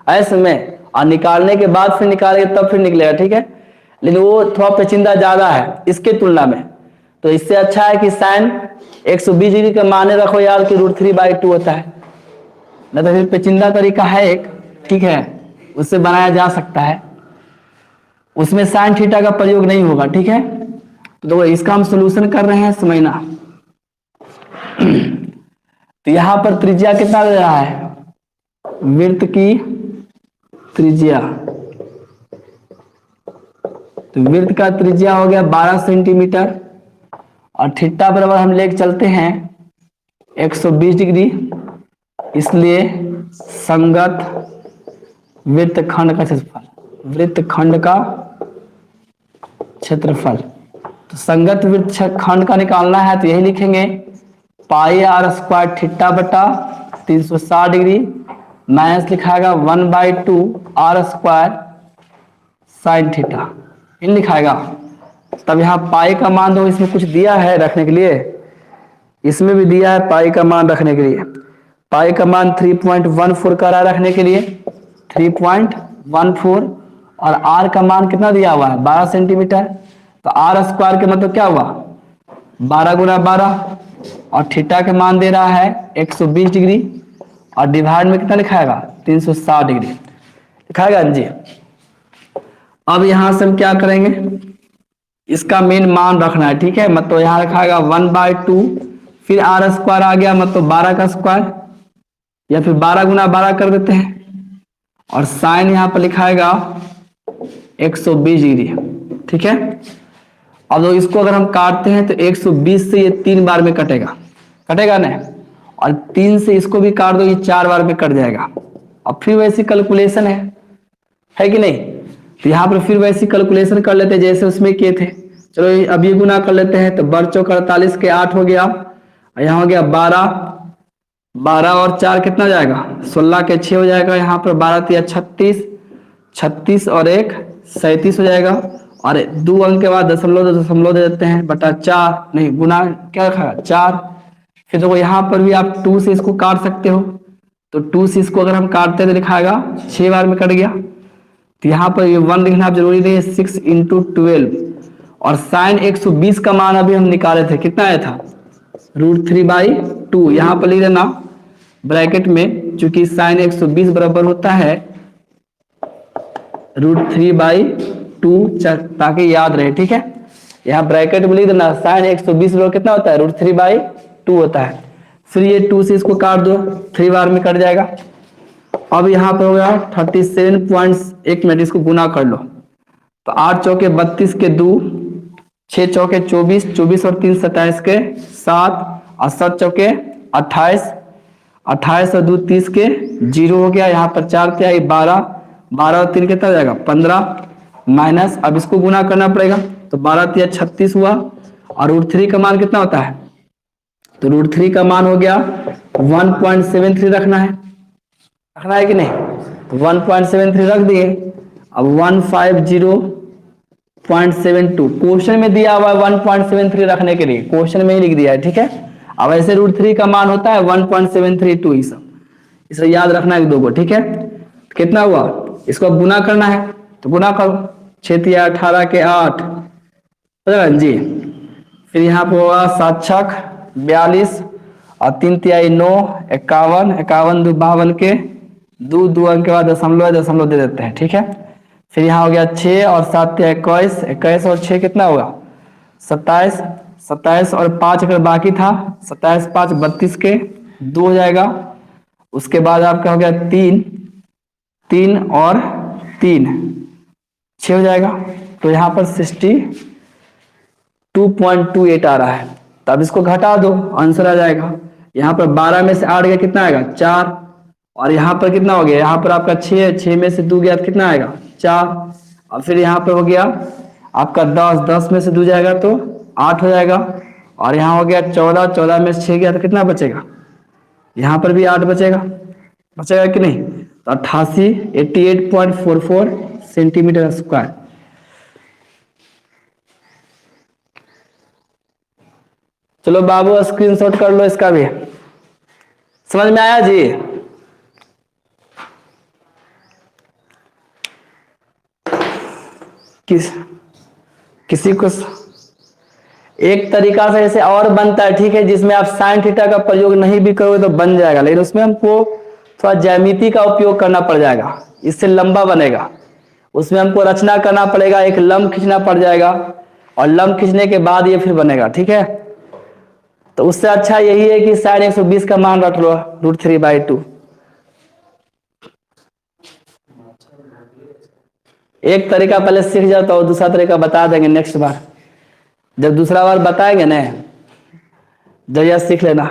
ऐसे में, और निकालने के बाद फिर निकालेंगे तब फिर निकलेगा, ठीक है। लेकिन वो थोड़ा पेचीदा ज्यादा है इसके तुलना में, तो इससे अच्छा है कि साइन 120 डिग्री का माने रखो यार कि √3/2 होता है। न तो फिर पेचीदा तरीका है एक, ठीक है, उससे बनाया जा सकता है, उसमें साइन थीटा का प्रयोग नहीं होगा, ठीक है। तो इसका हम सोल्यूशन कर रहे हैं, समझना। तो यहां पर त्रिज्या कितना दे रहा है, वृत्त की त्रिज्या, तो वृत्त का त्रिज्या हो गया 12 सेंटीमीटर और थीटा बराबर हम लेके चलते हैं 120 डिग्री, इसलिए संगत वृत्तखंड का क्षेत्रफल, वृत्तखंड का क्षेत्रफल। तो संगत वृत्तखंड का निकालना है तो यही लिखेंगे πr² थीटा बटा 360 डिग्री माइनस लिखाएगा 1/2 r² साइन थीटा, इन लिखाएगा। तब यहाँ पाई का मान दो, इसमें कुछ दिया है रखने के लिए, इसमें भी दिया है पाई का मान रखने के लिए। पाई का मान 3.14 का रहा रखने के लिए, 3.14, और आर का मान कितना दिया हुआ है 12 सेंटीमीटर, तो r² के मतलब क्या हुआ 12 गुना 12, और थीटा के मान दे रहा है 120 डिग्री, और डिवाइड में कितना लिखाएगा 360 डिग्री लिखाएगा जी। अब यहां से हम क्या करेंगे, इसका मेन मान रखना है, ठीक है। मतलब यहां रखाएगा 1/2, फिर r² आ गया मतलब 12 का स्क्वायर, या फिर 12 गुना 12 कर देते हैं, और साइन यहां पर लिखाएगा 120 डिग्री, ठीक है। अब इसको अगर हम काटते हैं तो 120 से ये 3 बार में कटेगा, कटेगा ना, और 3 से इसको भी काट दो, ये 4 बार में कट जाएगा। अब फिर वैसी कैलकुलेशन है कि नहीं, तो यहाँ पर फिर वैसी कैलकुलेशन कर लेते हैं जैसे उसमें किए थे। चलो अभी गुना कर लेते हैं, तो 12×4 = 48 के 8 हो गया, और यहाँ हो गया 12, 12 और 4 कितना जाएगा 16 के 6 हो जाएगा, यहाँ पर 12 × 36, 36 और 1 37 हो जाएगा, और 2 अंक के बाद दशमलव दे देते हैं बटा 4, नहीं गुना क्या रखा 4। फिर देखो यहाँ पर भी आप 2 से इसको काट सकते हो, तो 2 से इसको अगर हम काटते हैं तो लिखाएगा 6 बार में कट गया। तो यहाँ पर ये 1 लिखना आप जरूरी नहीं है, 6 × 12, और साइन 120 का मान अभी हम निकाले थे, कितना आया था √3/2, यहाँ पर लिख देना ब्रैकेट में, चूंकि साइन 120 बराबर होता है √3/2, ताकि याद रहे, ठीक है। यहाँ ब्रैकेट में लिख देना साइन 120 बराबर कितना होता है √3/2 होता है। फिर ये 2 से इसको काट दो, 3 बार में कट जाएगा। अब यहाँ पर हो गया 37 1 मिनट, इसको गुना कर लो, तो 8 चौके 32 के 2, 6 चौके 24, 24 और 3 27 के 7, और 7 चौके 28, 28 और 2 30 के 0 हो गया। यहाँ पर 4 पे आई 12, 12 और 3 कितना हो जाएगा 15, माइनस अब इसको गुना करना पड़ेगा, तो 12 × 36 हुआ, और √3 का मान कितना होता है, तो √3 का मान हो गया 1.73 रखना है कि नहीं, तो 1.73 रख दिए। अब 150.72 क्वेश्चन में दिया हुआ है 1.73 रखने के लिए, क्वेश्चन में ही लिख दिया है, ठीक है। अब ऐसे √3 का मान होता है 1.732, इसे याद रखना है 2 को, ठीक है। कितना हुआ, इसको गुना करना है तो गुना करो, 6 × 18 के 8 जी। फिर यहाँ पर होगा 7 × 6 42, और 3 × 3 9 51, 51 2 52 के 2 अंक के बाद दशमलव दे देते हैं, ठीक है। फिर यहाँ हो गया 6 और 7 × 21, 21 और 6 कितना होगा 27, 27 और 5 अगर बाकी था 27 5 32 के 2 हो जाएगा। उसके बाद आपका हो गया 3, 3 और 3 6 हो जाएगा, तो यहाँ पर 62.28 आ रहा है। तब इसको घटा दो, आंसर आ जाएगा। यहाँ पर 12 में से 8 गया कितना आएगा 4, और यहाँ पर कितना हो गया, यहाँ पर आपका 6 में से 2 गया तो कितना आएगा 4, और फिर यहाँ पर हो गया आपका 10 में से 2 जाएगा तो 8 हो जाएगा, और यहाँ हो गया 14 में से 6 गया तो कितना बचेगा यहाँ पर भी 8 बचेगा, बचेगा कि नहीं? तो 88.44 सेंटीमीटर स्क्वायर। चलो बाबू स्क्रीनशॉट कर लो इसका भी। समझ में आया जी? किसी को एक तरीका से ऐसे और बनता है, ठीक है, जिसमें आप साइन थीटा का प्रयोग नहीं भी करोगे तो बन जाएगा, लेकिन उसमें हमको थोड़ा ज्यामिति का उपयोग करना पड़ जाएगा, इससे लंबा बनेगा। उसमें हमको रचना करना पड़ेगा, एक लंब खींचना पड़ जाएगा, और लंब खींचने के बाद ये फिर बनेगा, ठीक है। तो उससे अच्छा यही है कि साइन 120 का मान रख लो √3/2। एक तरीका पहले सीख जाओ तो दूसरा तरीका बता देंगे नेक्स्ट बार, जब दूसरा बार बताएंगे ना, जब यह सीख लेना।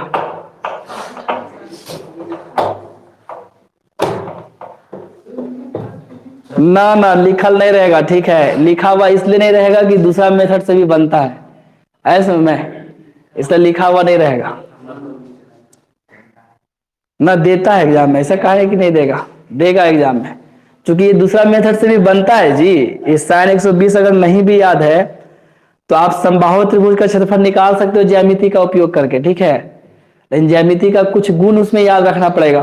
ना ना लिखल नहीं रहेगा, ठीक है, लिखा हुआ इसलिए नहीं रहेगा कि दूसरा मेथड से भी बनता है, ऐसे में इसलिए लिखा हुआ नहीं रहेगा। ना देता है एग्जाम में, ऐसा कहा है कि नहीं देगा, देगा एग्जाम में, क्योंकि ये दूसरा मेथड से भी बनता है जी। ये साइन 120 अगर नहीं भी याद है तो आप समबाहु त्रिभुज का क्षेत्रफल निकाल सकते हो ज्यामिति का उपयोग करके, ठीक है। लेकिन ज्यामिति का कुछ गुण उसमें याद रखना पड़ेगा।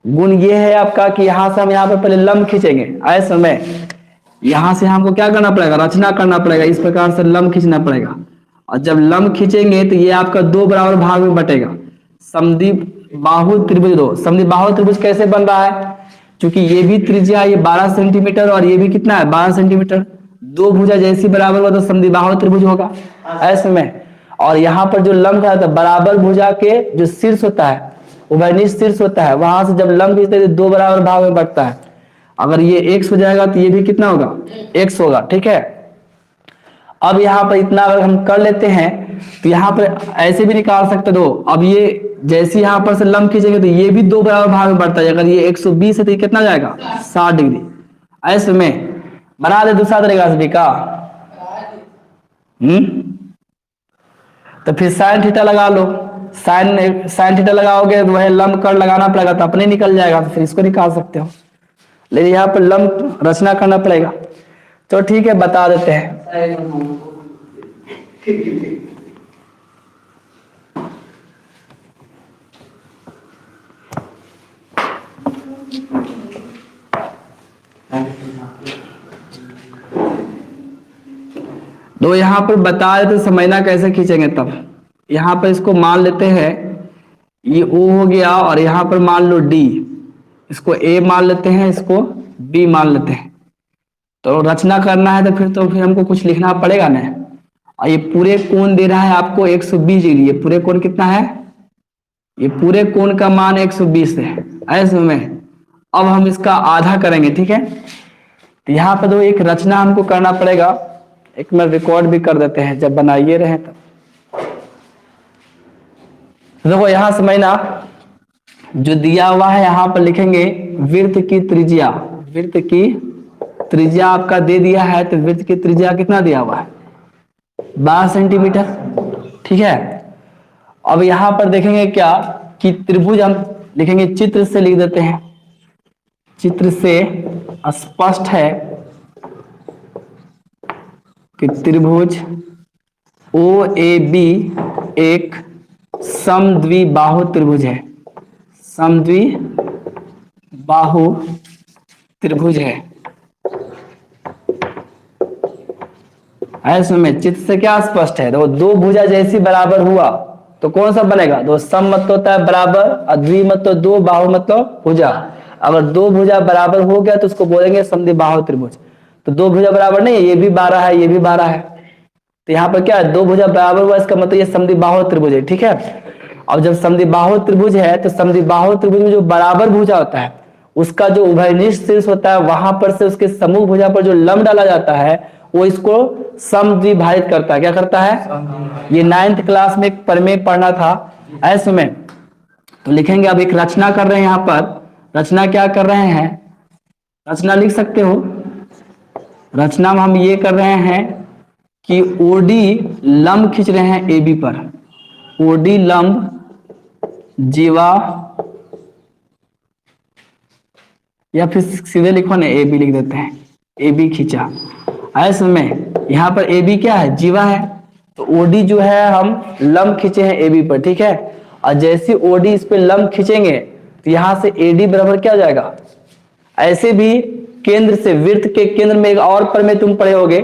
गुण ये है आपका कि यहां से हम यहाँ पर पहले लंब खींचेंगे, ऐसे में यहां से हमको क्या करना पड़ेगा, रचना करना पड़ेगा, इस प्रकार से लंब खींचना पड़ेगा। और जब लंब खींचेंगे तो ये आपका 2 बराबर भाग में बटेगा। समद्विबाहु त्रिभुज दो, समद्विबाहु त्रिभुज कैसे बन रहा है, क्योंकि ये भी त्रिज्या ये 12 सेंटीमीटर और ये भी कितना है 12 सेंटीमीटर, दो भुजा जैसी बराबर हुआ तो समद्विबाहु त्रिभुज होगा, ऐसे में। और यहाँ पर जो लंब है तो बराबर भुजा के जो शीर्ष होता है, उभयनिष्ठ शीर्ष होता है, वहां से जब लंब खींचते हैं तो 2 बराबर भाग में बढ़ता है। अगर ये x हो जाएगा तो ये भी कितना होगा, x होगा, ठीक है। अब यहाँ पर इतना अगर हम कर लेते हैं तो यहाँ पर ऐसे भी निकाल सकते हो। अब ये जैसे यहाँ पर से लंब खींचेंगे तो ये भी 2 बराबर भाग में बढ़ता है। अगर ये 120 है तो ये कितना जाएगा 60 डिग्री, ऐसे में। बना दे दूसरा तरीका से भी का, तो फिर साइन थीटा लगा लो। साइन थीटा लगाओगे तो वह लंब कर लगाना पड़ेगा, तो अपने निकल जाएगा, तो फिर इसको निकाल सकते हो, लेकिन यहाँ पर लंब रचना करना पड़ेगा। तो ठीक है, बता देते हैं। तो यहाँ पर बता देते समझना कैसे खींचेंगे। तब यहाँ पर इसको मान लेते हैं, ये O हो गया, और यहाँ पर मान लो D, इसको A मान लेते हैं, इसको B मान लेते हैं। तो रचना करना है तो फिर हमको कुछ लिखना पड़ेगा ना। और ये पूरे कोण दे रहा है आपको 120 डिग्री। ये पूरे कोण कितना है, ये पूरे कोण का मान 120 है, ऐसे में। अब हम इसका आधा करेंगे, ठीक है। तो यहाँ पर तो एक रचना हमको करना पड़ेगा, एक मैं रिकॉर्ड भी कर देते हैं जब बनाइए रहे तब। देखो यहाँ समझना, जो दिया हुआ है यहाँ पर लिखेंगे वृत्त की त्रिज्या। वृत्त की त्रिज्या आपका दे दिया है, तो वृत्त की त्रिज्या कितना दिया हुआ है 12 सेंटीमीटर, ठीक है। अब यहाँ पर देखेंगे क्या कि त्रिभुज हम लिखेंगे, चित्र से लिख देते हैं। चित्र से स्पष्ट है कि त्रिभुज OAB एक समद्विबाहु त्रिभुज है, समद्विबाहु त्रिभुज है। ऐसे में चित्र से क्या स्पष्ट है, तो दो भुजा जैसी बराबर हुआ तो कौन सा बनेगा, दो सम मत होता है बराबर, और द्वि मत तो दो, बाहु मत तो भुजा। अगर दो भुजा बराबर हो गया तो उसको बोलेंगे समद्विबाहु त्रिभुज। तो दो भुजा बराबर नहीं है, ये भी 12 है, ये भी 12 है, तो यहाँ पर क्या है दो भुजा बराबर हुआ, इसका मतलब ये समद्विबाहु त्रिभुज है, ठीक है। अब जब समद्विबाहु त्रिभुज है तो समद्विबाहु त्रिभुज में जो बराबर भुजा होता है उसका जो उभयनिष्ठ शीर्ष होता है वहां पर से उसके समूह भुजा पर जो लंब डाला जाता है वो इसको समद्विभाजित करता है। क्या करता है, ये 9th क्लास में प्रमेय पढ़ना था ऐसे में। तो लिखेंगे, अब एक रचना कर रहे हैं, यहाँ पर रचना क्या कर रहे हैं, रचना लिख सकते हो। रचना में हम ये कर रहे हैं कि OD लंब खींच रहे हैं AB पर, OD लंब जीवा या फिर सीधे लिखो ना ए बी लिख देते हैं, ए बी खींचा। ऐसे में यहाँ पर ए बी क्या है, जीवा है, तो ओडी जो है हम लंब खींचे हैं ए बी पर, ठीक है। और जैसे ओडी इस पे लंब खींचेंगे तो यहाँ से एडी बराबर क्या हो जाएगा, ऐसे भी केंद्र से वृत्त के केंद्र में एक और पर में तुम पढ़े होगे,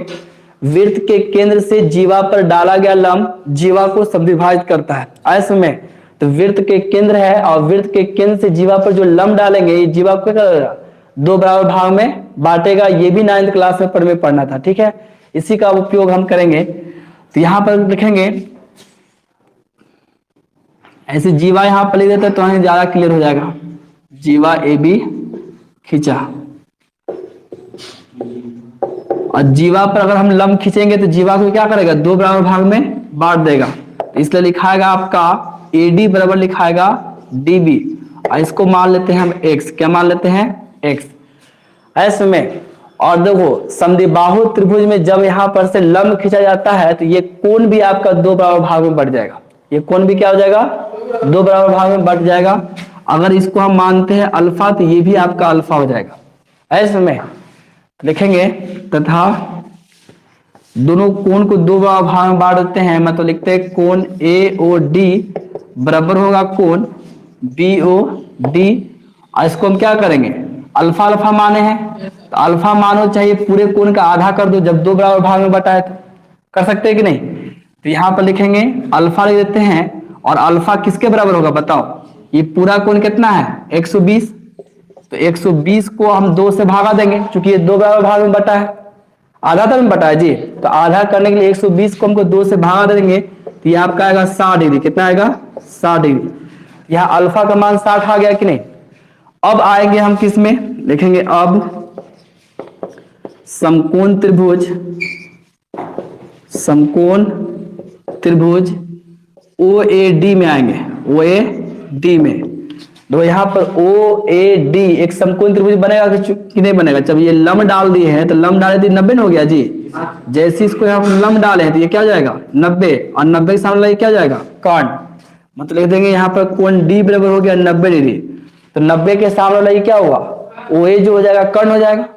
वृत्त के केंद्र से जीवा पर डाला गया लंब जीवा को सबविभाजित करता है। ऐसे में तो वृत्त के केंद्र है और वृत्त के केंद्र से जीवा पर जो लंब डालेंगे ये जीवा को क्या करेगा, दो बराबर भाग में बांटेगा। ये भी 9th क्लास में पढ़ना था, ठीक है। इसी का उपयोग हम करेंगे। तो यहां पर लिखेंगे ऐसे, जीवा यहां पर लिख देते हैं तो हमें ज्यादा क्लियर हो जाएगा। जीवा ए बी खींचा, और जीवा पर अगर हम लंब खींचेंगे तो जीवा को क्या करेगा, दो बराबर भाग में बांट देगा। तो इसलिए लिखाएगा आपका एडी बराबर लिखाएगा डीबी, और इसको मान लेते हैं हम एक्स। क्या मान लेते हैं, एक्स। ऐसे में और देखो समद्विबाहु त्रिभुज में जब यहां पर से लंब खींचा जाता है तो ये कोण भी आपका दो बराबर भाग में बढ़ जाएगा। ये कोण भी क्या हो जाएगा, दो बराबर भाग में बढ़ जाएगा। अगर इसको हम मानते हैं अल्फा तो ये भी आपका अल्फा हो जाएगा। ऐसे में लिखेंगे तथा दोनों कोण को दो बराबर भाग में बांट देते हैं, मतलब लिखते हैं कोण ए ओ डी बराबर होगा कोण बी ओ डी। और इसको हम क्या करेंगे, अल्फा अल्फा माने हैं तो अल्फा मानो चाहिए पूरे कोण का आधा कर दो, जब दो बराबर भाग में बटा है तो कर सकते हैं कि नहीं। तो यहाँ पर लिखेंगे अल्फा लिख देते हैं, और अल्फा किसके बराबर होगा बताओ, ये पूरा कोण कितना है 120, तो 120 को हम 2 से भागा देंगे, क्योंकि ये दो बराबर भाग में बटा है, आधा तो में बटा है जी। तो आधा करने के लिए 120 को हमको 2 से भागा देंगे तो ये आपका आएगा 60 डिग्री। कितना आएगा, 60 डिग्री। यहाँ अल्फा का मान 60 आ गया कि नहीं। अब आएंगे हम किस में, लिखेंगे अब समकोण त्रिभुज, समकोण त्रिभुज ओ ए डी में आएंगे, ओ ए डी में। तो यहाँ पर ओ ए डी एक समकोण त्रिभुज बनेगा कि नहीं बनेगा। जब ये लंब डाल दिए हैं तो लंब डाले तो 90 हो गया जी। जैसे इसको यहाँ पर लंब डाले हैं तो ये क्या जाएगा 90, और 90 के सामने क्या जाएगा कर्ण, मतलब लिख देंगे यहाँ पर कोण डी बराबर हो गया 90 डिग्री। तो 90 के सामने वाला ये क्या होगा, ओ ए जो हो जाएगा कर्ण हो जाएगा।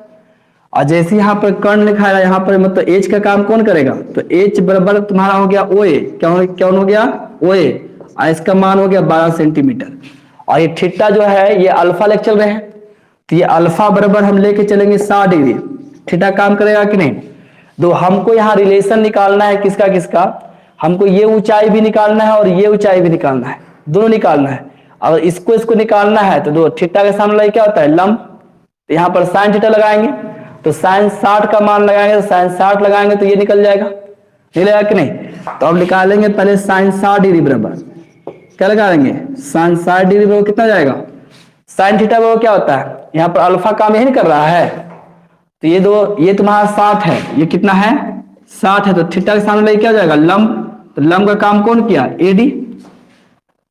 और जैसे यहाँ पर कर्ण लिखा है यहाँ पर मतलब एच का काम कौन करेगा, तो एच बराबर तुम्हारा हो गया ओ ए, क्या हो गया ओ ए, और इसका मान हो गया 12 सेंटीमीटर। और ये थीटा जो है ये अल्फा लेके चल रहे हैं, तो ये अल्फा बराबर हम लेके चलेंगे 60 डिग्री। थीटा काम करेगा कि नहीं। तो हमको यहाँ रिलेशन निकालना है किसका किसका, हमको ये ऊंचाई भी निकालना है और ये ऊंचाई भी निकालना है, दोनों निकालना है। अगर इसको निकालना है तो दो थीटा के सामने क्या होता है लंब, तो यहाँ पर साइन थीटा लगाएंगे, तो साइन 60 का मान लगाएंगे, तो साइन 60 लगाएंगे तो ये निकल जाएगा, निकलेगा कि नहीं। तो अब निकालेंगे पहले साइन 60 डिग्री बराबर क्या लगा देंगे, साइन 60 डिग्री बराबर कितना जाएगा, साइन थीटा बराबर क्या होता है, यहाँ पर अल्फा काम यही कर रहा है, तो ये तुम्हारा 60 है, ये कितना है 60 है, तो थीटा के सामने क्या हो जाएगा लंब, तो लंब का काम कौन किया एडी।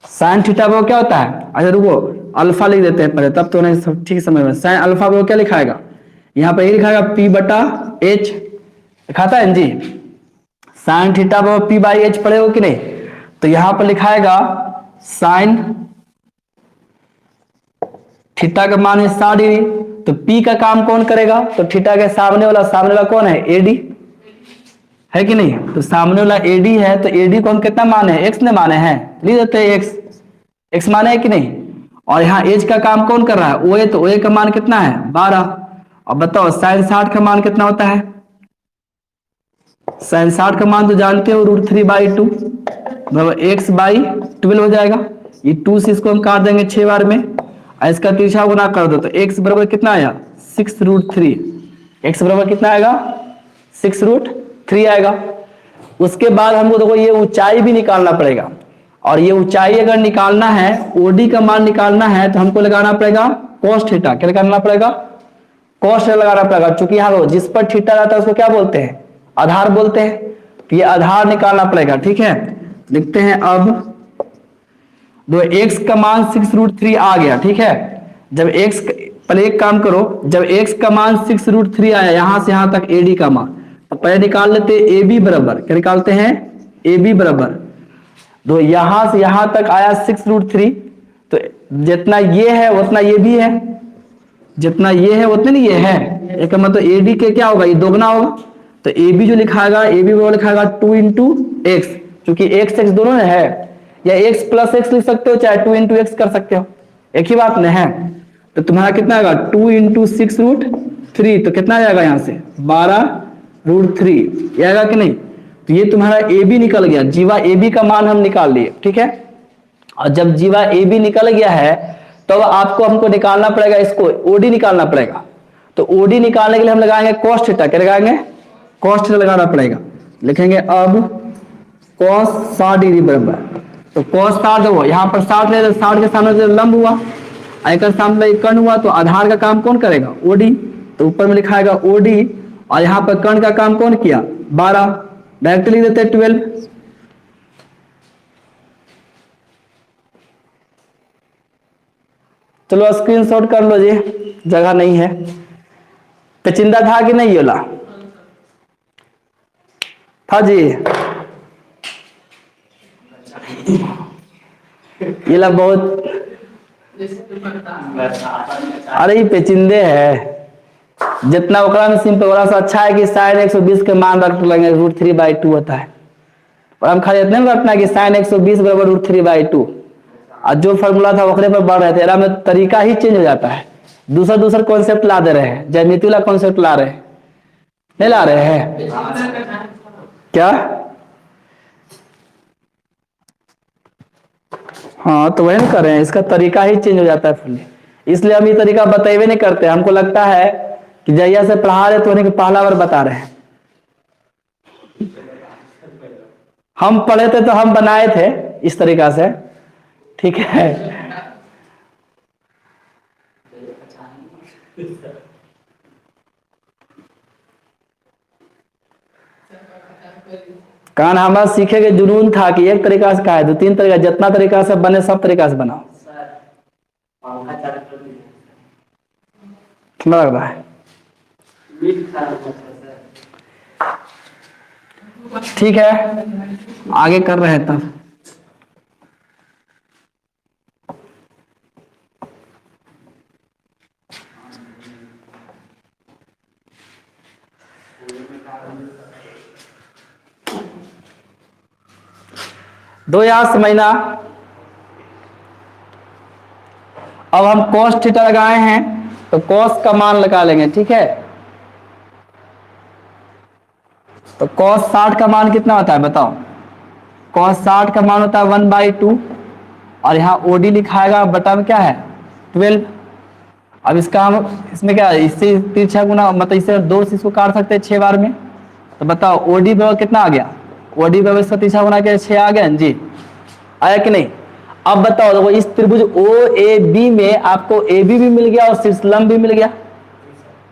साइन थीटा बराबर क्या होता है, अच्छा रुको अल्फा लिख देते हैं पहले तब तो नहीं सब ठीक समझ में। साइन अल्फा बराबर क्या लिखाएगा, यहाँ पर ये लिखाएगा पी बटा एच, लिखाता है जी। साइन थीटा बराबर पी बाई एच पढ़े हो कि नहीं, तो यहाँ पर लिखाएगा साइन थीटा का मान है 60 डिग्री, तो पी का काम कौन करेगा, तो थीटा के सामने वाला कौन है एडी है कि नहीं, तो सामने वाला एडी है, तो एडी को हम कितना माने हैं एक्स ने माने हैं, लिख देते हैं एक्स माने है कि नहीं। और यहाँ एच का काम कौन कर रहा है ओ ए, तो ओ ए का मान कितना है 12। अब बताओ साइन 60 का मान कितना होता है, साइन 60 का मान तो जानते हो √3/2 बराबर x/12 हो जाएगा। ये 2 से इसको हम काट देंगे 6 बार में, और इसका तिरछा गुना कर दो तो x बराबर कितना आया 6√3, x बराबर कितना आएगा 6√3 आएगा। उसके बाद हमको देखो ये ऊंचाई भी निकालना पड़ेगा, और ये ऊंचाई अगर निकालना है ओडी का मान निकालना है तो हमको लगाना पड़ेगा cos थीटा, क्या लगाना पड़ेगा cos लगाना पड़ेगा, चूंकि यहाँ जिस पर थीटा रहता है उसको क्या बोलते हैं आधार बोलते हैं, तो ये आधार निकालना पड़ेगा। ठीक है, लिखते हैं अब दो x का मान 6√3 आ गया। ठीक है, जब x पहले एक काम करो, जब x का मान 6√3 आया यहां से यहां तक AD का मान, तो पहले निकाल लेते हैं AB बराबर, क्या निकालते हैं AB बराबर दो, यहां से यहां तक आया 6√3, तो जितना ये है उतना ये भी है, जितना ये है उतने नहीं ये है, एक मतलब ए बी के क्या होगा, ये दोगुना होगा। तो ए बी जो लिखाएगा, ए बी वो लिखाएगा 2 इंटू एक्स, चूंकि एक्स एक्स दोनों में है, या एक्स प्लस एक्स लिख सकते हो, चाहे 2 इंटू एक्स कर सकते हो, एक ही बात नहीं है। तो तुम्हारा कितना आएगा 2 इंटू 6 रूट 3, तो कितना आ जाएगा यहाँ से 12 रूट 3, ये आएगा कि नहीं। तो ये तुम्हारा ए बी निकल गया, जीवा ए बी का मान हम निकाल लिए, ठीक है। और जब जीवा ए बी निकल गया है तो आपको हमको निकालना पड़ेगा, इसको ओडी निकालना पड़ेगा। तो ओडी निकालने के लिए हम लगाएंगे कॉस थीटा, क्या लगाएंगे, कॉस थीटा लगाना पड़ेगा। लिखेंगे अब कॉस 60 डिग्री बराबर, तो कॉस 60 हो, यहाँ पर 60 ले तो 60 के सामने से लंब हुआ, आयकर सामने कर्ण हुआ, तो आधार का काम कौन करेगा, ओडी। तो ऊपर में लिखाएगा ओडी, और यहाँ पर कर्ण का काम कौन किया 12, डायरेक्ट लिख देते 12। चलो स्क्रीनशॉट कर लो जी, जगह नहीं है। पेचिंदा था कि नहीं, योला था जी, ये ला बहुत, अरे ये पेचिंदे है, जितना ओकरा में सिंपल वाला सा अच्छा है कि साइन 120 के मान रख लेंगे, √3/2 होता है। और हम खाली इतने में रखना है कि साइन 120 बराबर √3/2, और जो फॉर्मूला था ओकरे पर बढ़ रहे थे, में तरीका ही चेंज हो जाता है, दूसरा दूसरा कॉन्सेप्ट ला दे रहे हैं, ज्यामिति वाला कॉन्सेप्ट ला रहे हैं, नहीं ला रहे हैं क्या। हाँ तो वही कर रहे हैं, इसका तरीका ही चेंज हो जाता है फुल्ली, इसलिए हम ये तरीका बतेबे नहीं करते। हमको लगता है कि जैया से पढ़ा रहे तो उन्हें पहला बार बता रहे हैं, हम पढ़े थे तो हम बनाए थे इस तरीका से, ठीक है। कान हमारा सीखे के जुनून था कि एक तरीका से का है, 2-3 तरीका, जितना तरीका से बने सब तरीका से बनाओ। कितना लग रहा है, ठीक है आगे कर रहे हैं तब। दो याद समझना, अब हम कॉस थीटा लगाए हैं तो कॉस का मान लगा लेंगे, ठीक है। तो कॉस 60 का मान कितना होता है बताओ, कॉस 60 का मान होता है 1/2, और यहाँ ओडी लिखाएगा, बटा में क्या है 12। अब इसका हम इसमें क्या है, इससे तिरछा गुना, मतलब इससे 2 से इसको काट सकते हैं 6 बार में। तो बताओ ओडी बराबर कितना आ गया, ओडी बराबर इसका तिरछा गुना क्या 6 आ गया जी, आया कि नहीं। अब बताओ देखो इस त्रिभुज ओ ए बी में आपको ए बी भी मिल गया और शीर्षलंब भी मिल गया,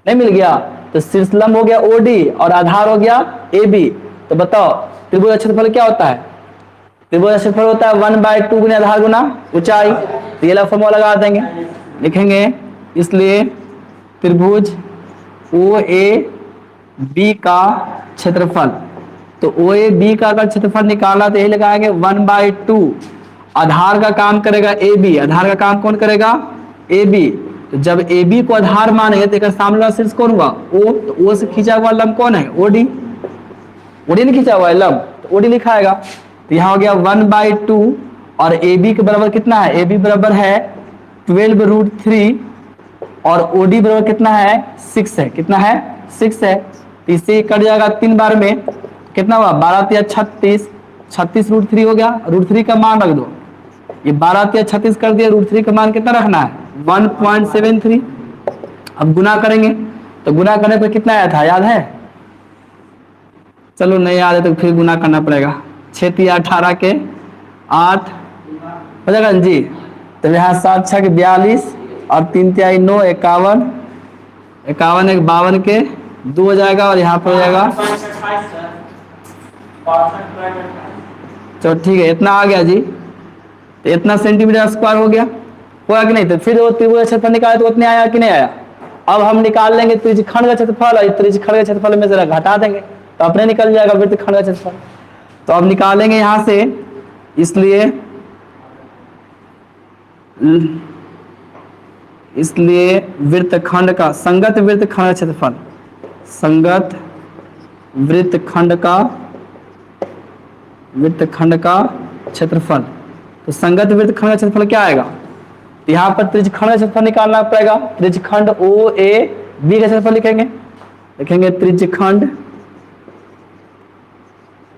नहीं मिल गया, तो शीर्षलंब हो गया ओडी और आधार हो गया ए बी। तो बताओ त्रिभुज क्षेत्रफल क्या होता है, त्रिभुज क्षेत्रफल होता है 1/2 गुना आधार गुना ऊंचाई। तो ये फॉर्मूला लगा देंगे, लिखेंगे इसलिए त्रिभुज ओ ए बी का क्षेत्रफल, तो ओ ए बी का अगर क्षेत्रफल निकाला तो यही लगाएंगे 1/2, आधार का काम करेगा ए बी, आधार का काम कौन करेगा ए बी। तो जब ए बी को आधार मानेंगे तो एक सामने वाला शीर्ष कौन हुआ ओ, तो ओ से खींचा हुआ लंब कौन है ओडी, ओडी ने खींचा हुआ है लंब, तो ओडी लिखाएगा। तो यहाँ हो गया 1/2, और ए बी के बराबर कितना है, ए बी बराबर है 12√3, और ओडी बराबर कितना है 6 है, कितना है 6 है। तो इससे कट जाएगा 3 बार में, कितना हुआ 12 × 36, 36 √3 हो गया, √3 का मान रख दो, ये 12 × 36 कर दिया, √3 का मान कितना रखना है 1.73। अब गुना करेंगे तो गुना करने पर कितना आया था याद है, चलो नहीं याद है तो फिर गुना करना पड़ेगा, 6 × 18 के 8 हो जाएगा जी। तो यहाँ 7 × 6 = 42 और 3 × 9 = 51, 51 1 52 के 2 हो जाएगा, और यहाँ पर हो जाएगा, चलो ठीक है इतना आ गया जी। तो इतना सेंटीमीटर स्क्वायर हो गया, होगा कि नहीं। तो फिर वो त्रिभुज क्षेत्रफल निकाले तो उतने आया कि नहीं आया। अब हम निकाल लेंगे त्रिज्यखंड का क्षेत्रफल, और त्रिज्यखंड के क्षेत्रफल में जरा घटा देंगे तो अपने निकल जाएगा वृत्तखंड का क्षेत्रफल। तो अब निकालेंगे यहाँ से, इसलिए इसलिए वृत्तखंड का संगत वृत्तखंड का क्षेत्रफल, संगत वृत्तखंड का क्षेत्रफल, तो संगत वृत्तखंड का क्षेत्रफल क्या आएगा? तो यहाँ पर त्रिज्यखंड का क्षेत्रफल निकालना पड़ेगा। त्रिज्यखंड ओ ए बी का क्षेत्रफल लिखेंगे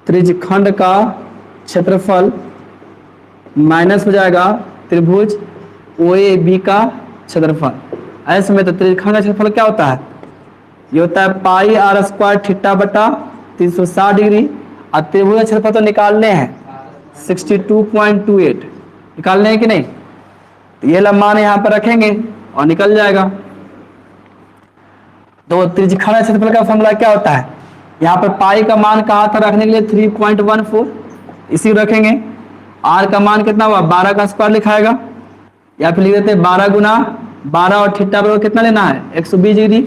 त्रिज्यखंड का क्षेत्रफल माइनस हो जाएगा त्रिभुज ओ ए बी का क्षेत्रफल। ऐसे में तो त्रिज्यखंड का क्षेत्रफल क्या होता है? ये होता है पाई आर स्क्वायर थीटा बटा 360 डिग्री। और त्रिभुज का क्षेत्रफल तो निकालने हैं 62.28 निकालने हैं कि नहीं? तो ये मान यहाँ पर रखेंगे और निकल जाएगा। तो त्रिज्यखंड का क्षेत्रफल का फॉर्मूला क्या होता है? यहाँ पर पाई का मान कहा था रखने के लिए 3.14, इसी रखेंगे। आर का मान कितना हुआ? 12 का स्क्वायर लिखाएगा, या फिर लिख देते हैं 12 गुना 12 और थीटा बराबर कितना लेना है? 120 डिग्री।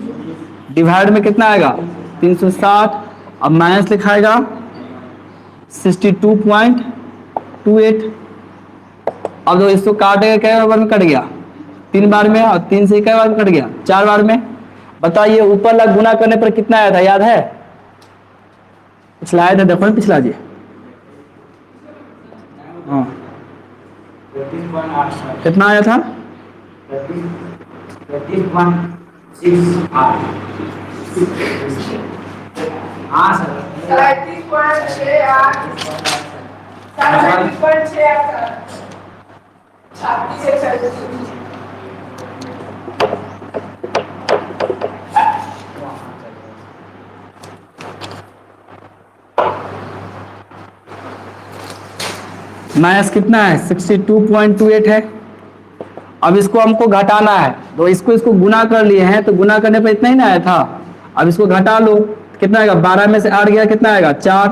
डिवाइड में कितना आएगा? 360। अब माइनस लिखाएगा 62.28। अब तो इसको काटेगा, कई बार में कट गया? 3 बार में, और 3 से कई बार में कट गया? 4 बार में। बताइए ऊपर लग गुना करने पर कितना आया था, याद है? पिछला आया था, देखो ना पिछला जी। हाँ कितना आया था? 33.68। हाँ सर 33.68 माइनस कितना है? 62.28 है। अब इसको हमको घटाना है, तो इसको गुना कर लिए हैं, तो गुना करने पर इतना ही ना आया था। अब इसको घटा लो, कितना आएगा? 12 में से 8 गया, कितना आएगा? 4।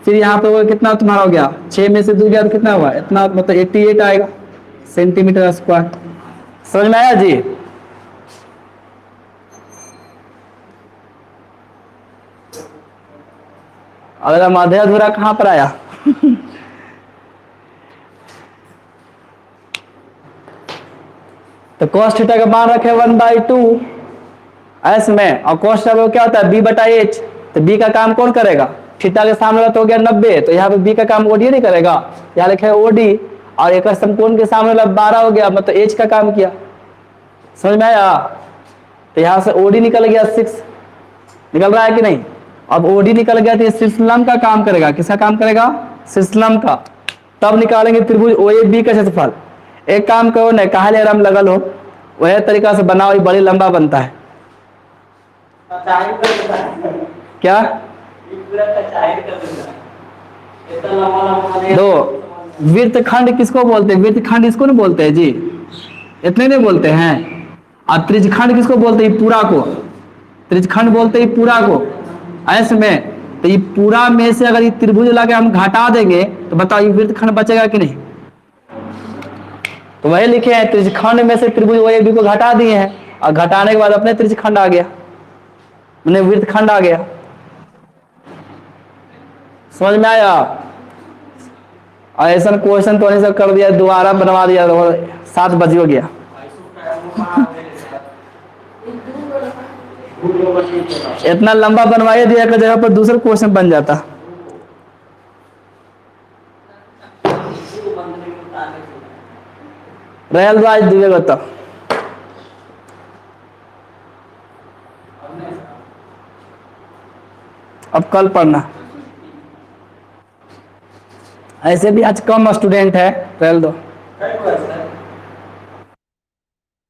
फिर यहाँ पे कितना तुम्हारा हो गया? 6 में से 2 गया तो कितना हुआ? इतना, मतलब 88 आएगा सेंटीमीटर स्क्वायर। समझ में आया जी? अगला माध्य अधूरा कहाँ पर आया? तो cos थीटा का मान रखे 1/2 एस में, और cos थीटा क्या होता है? b बटा h। तो b का काम कौन करेगा? थीटा के सामने तो हो गया 90, तो यहाँ पे b का काम ओडी नहीं करेगा, यहाँ लिखे ओडी। और एक समकोण के सामने 12 हो गया, मतलब h का काम किया। समझ में आया? तो यहाँ से ओडी निकल गया 6, निकल रहा है कि नहीं? अब ओडी निकल गया तो ये सिस्लम का काम करेगा। किसका काम करेगा? सिस्लम का। तब निकालेंगे त्रिभुज ओ ए बी का क्षेत्रफल। एक काम करो न, कहा ले रम लगल हो, वह तरीका से बनाओ, बड़ी लंबा बनता है। क्या दो वृत्तखंड किसको बोलते हैं? वृत्तखंड इसको नहीं बोलते हैं जी, इतने नहीं बोलते हैं। और त्रिज्यखंड किसको बोलते हैं? पूरा को त्रिज्यखंड बोलते हैं, पूरा को। ऐसे में तो ये पूरा में से अगर ये त्रिभुज लाके हम घटा देंगे तो बताओ ये वृत्तखंड बचेगा कि नहीं? तो वही लिखे हैं, त्रिज्यखंड में से त्रिभुज ओ ए बी को घटा दिए हैं, और घटाने के बाद अपने त्रिज्यखंड आ गया, मैंने वृत्तखंड आ गया। समझ में आया? ऐसा क्वेश्चन तो नहीं सब कर दिया, दोबारा बनवा दिया, 7 बज हो गया। इतना लंबा बनवाइए दिया का जगह पर दूसरा क्वेश्चन बन जाता। रहल दो आज दिवेगा तो अब कल पढ़ना। ऐसे भी आज कम स्टूडेंट है, रहल दो।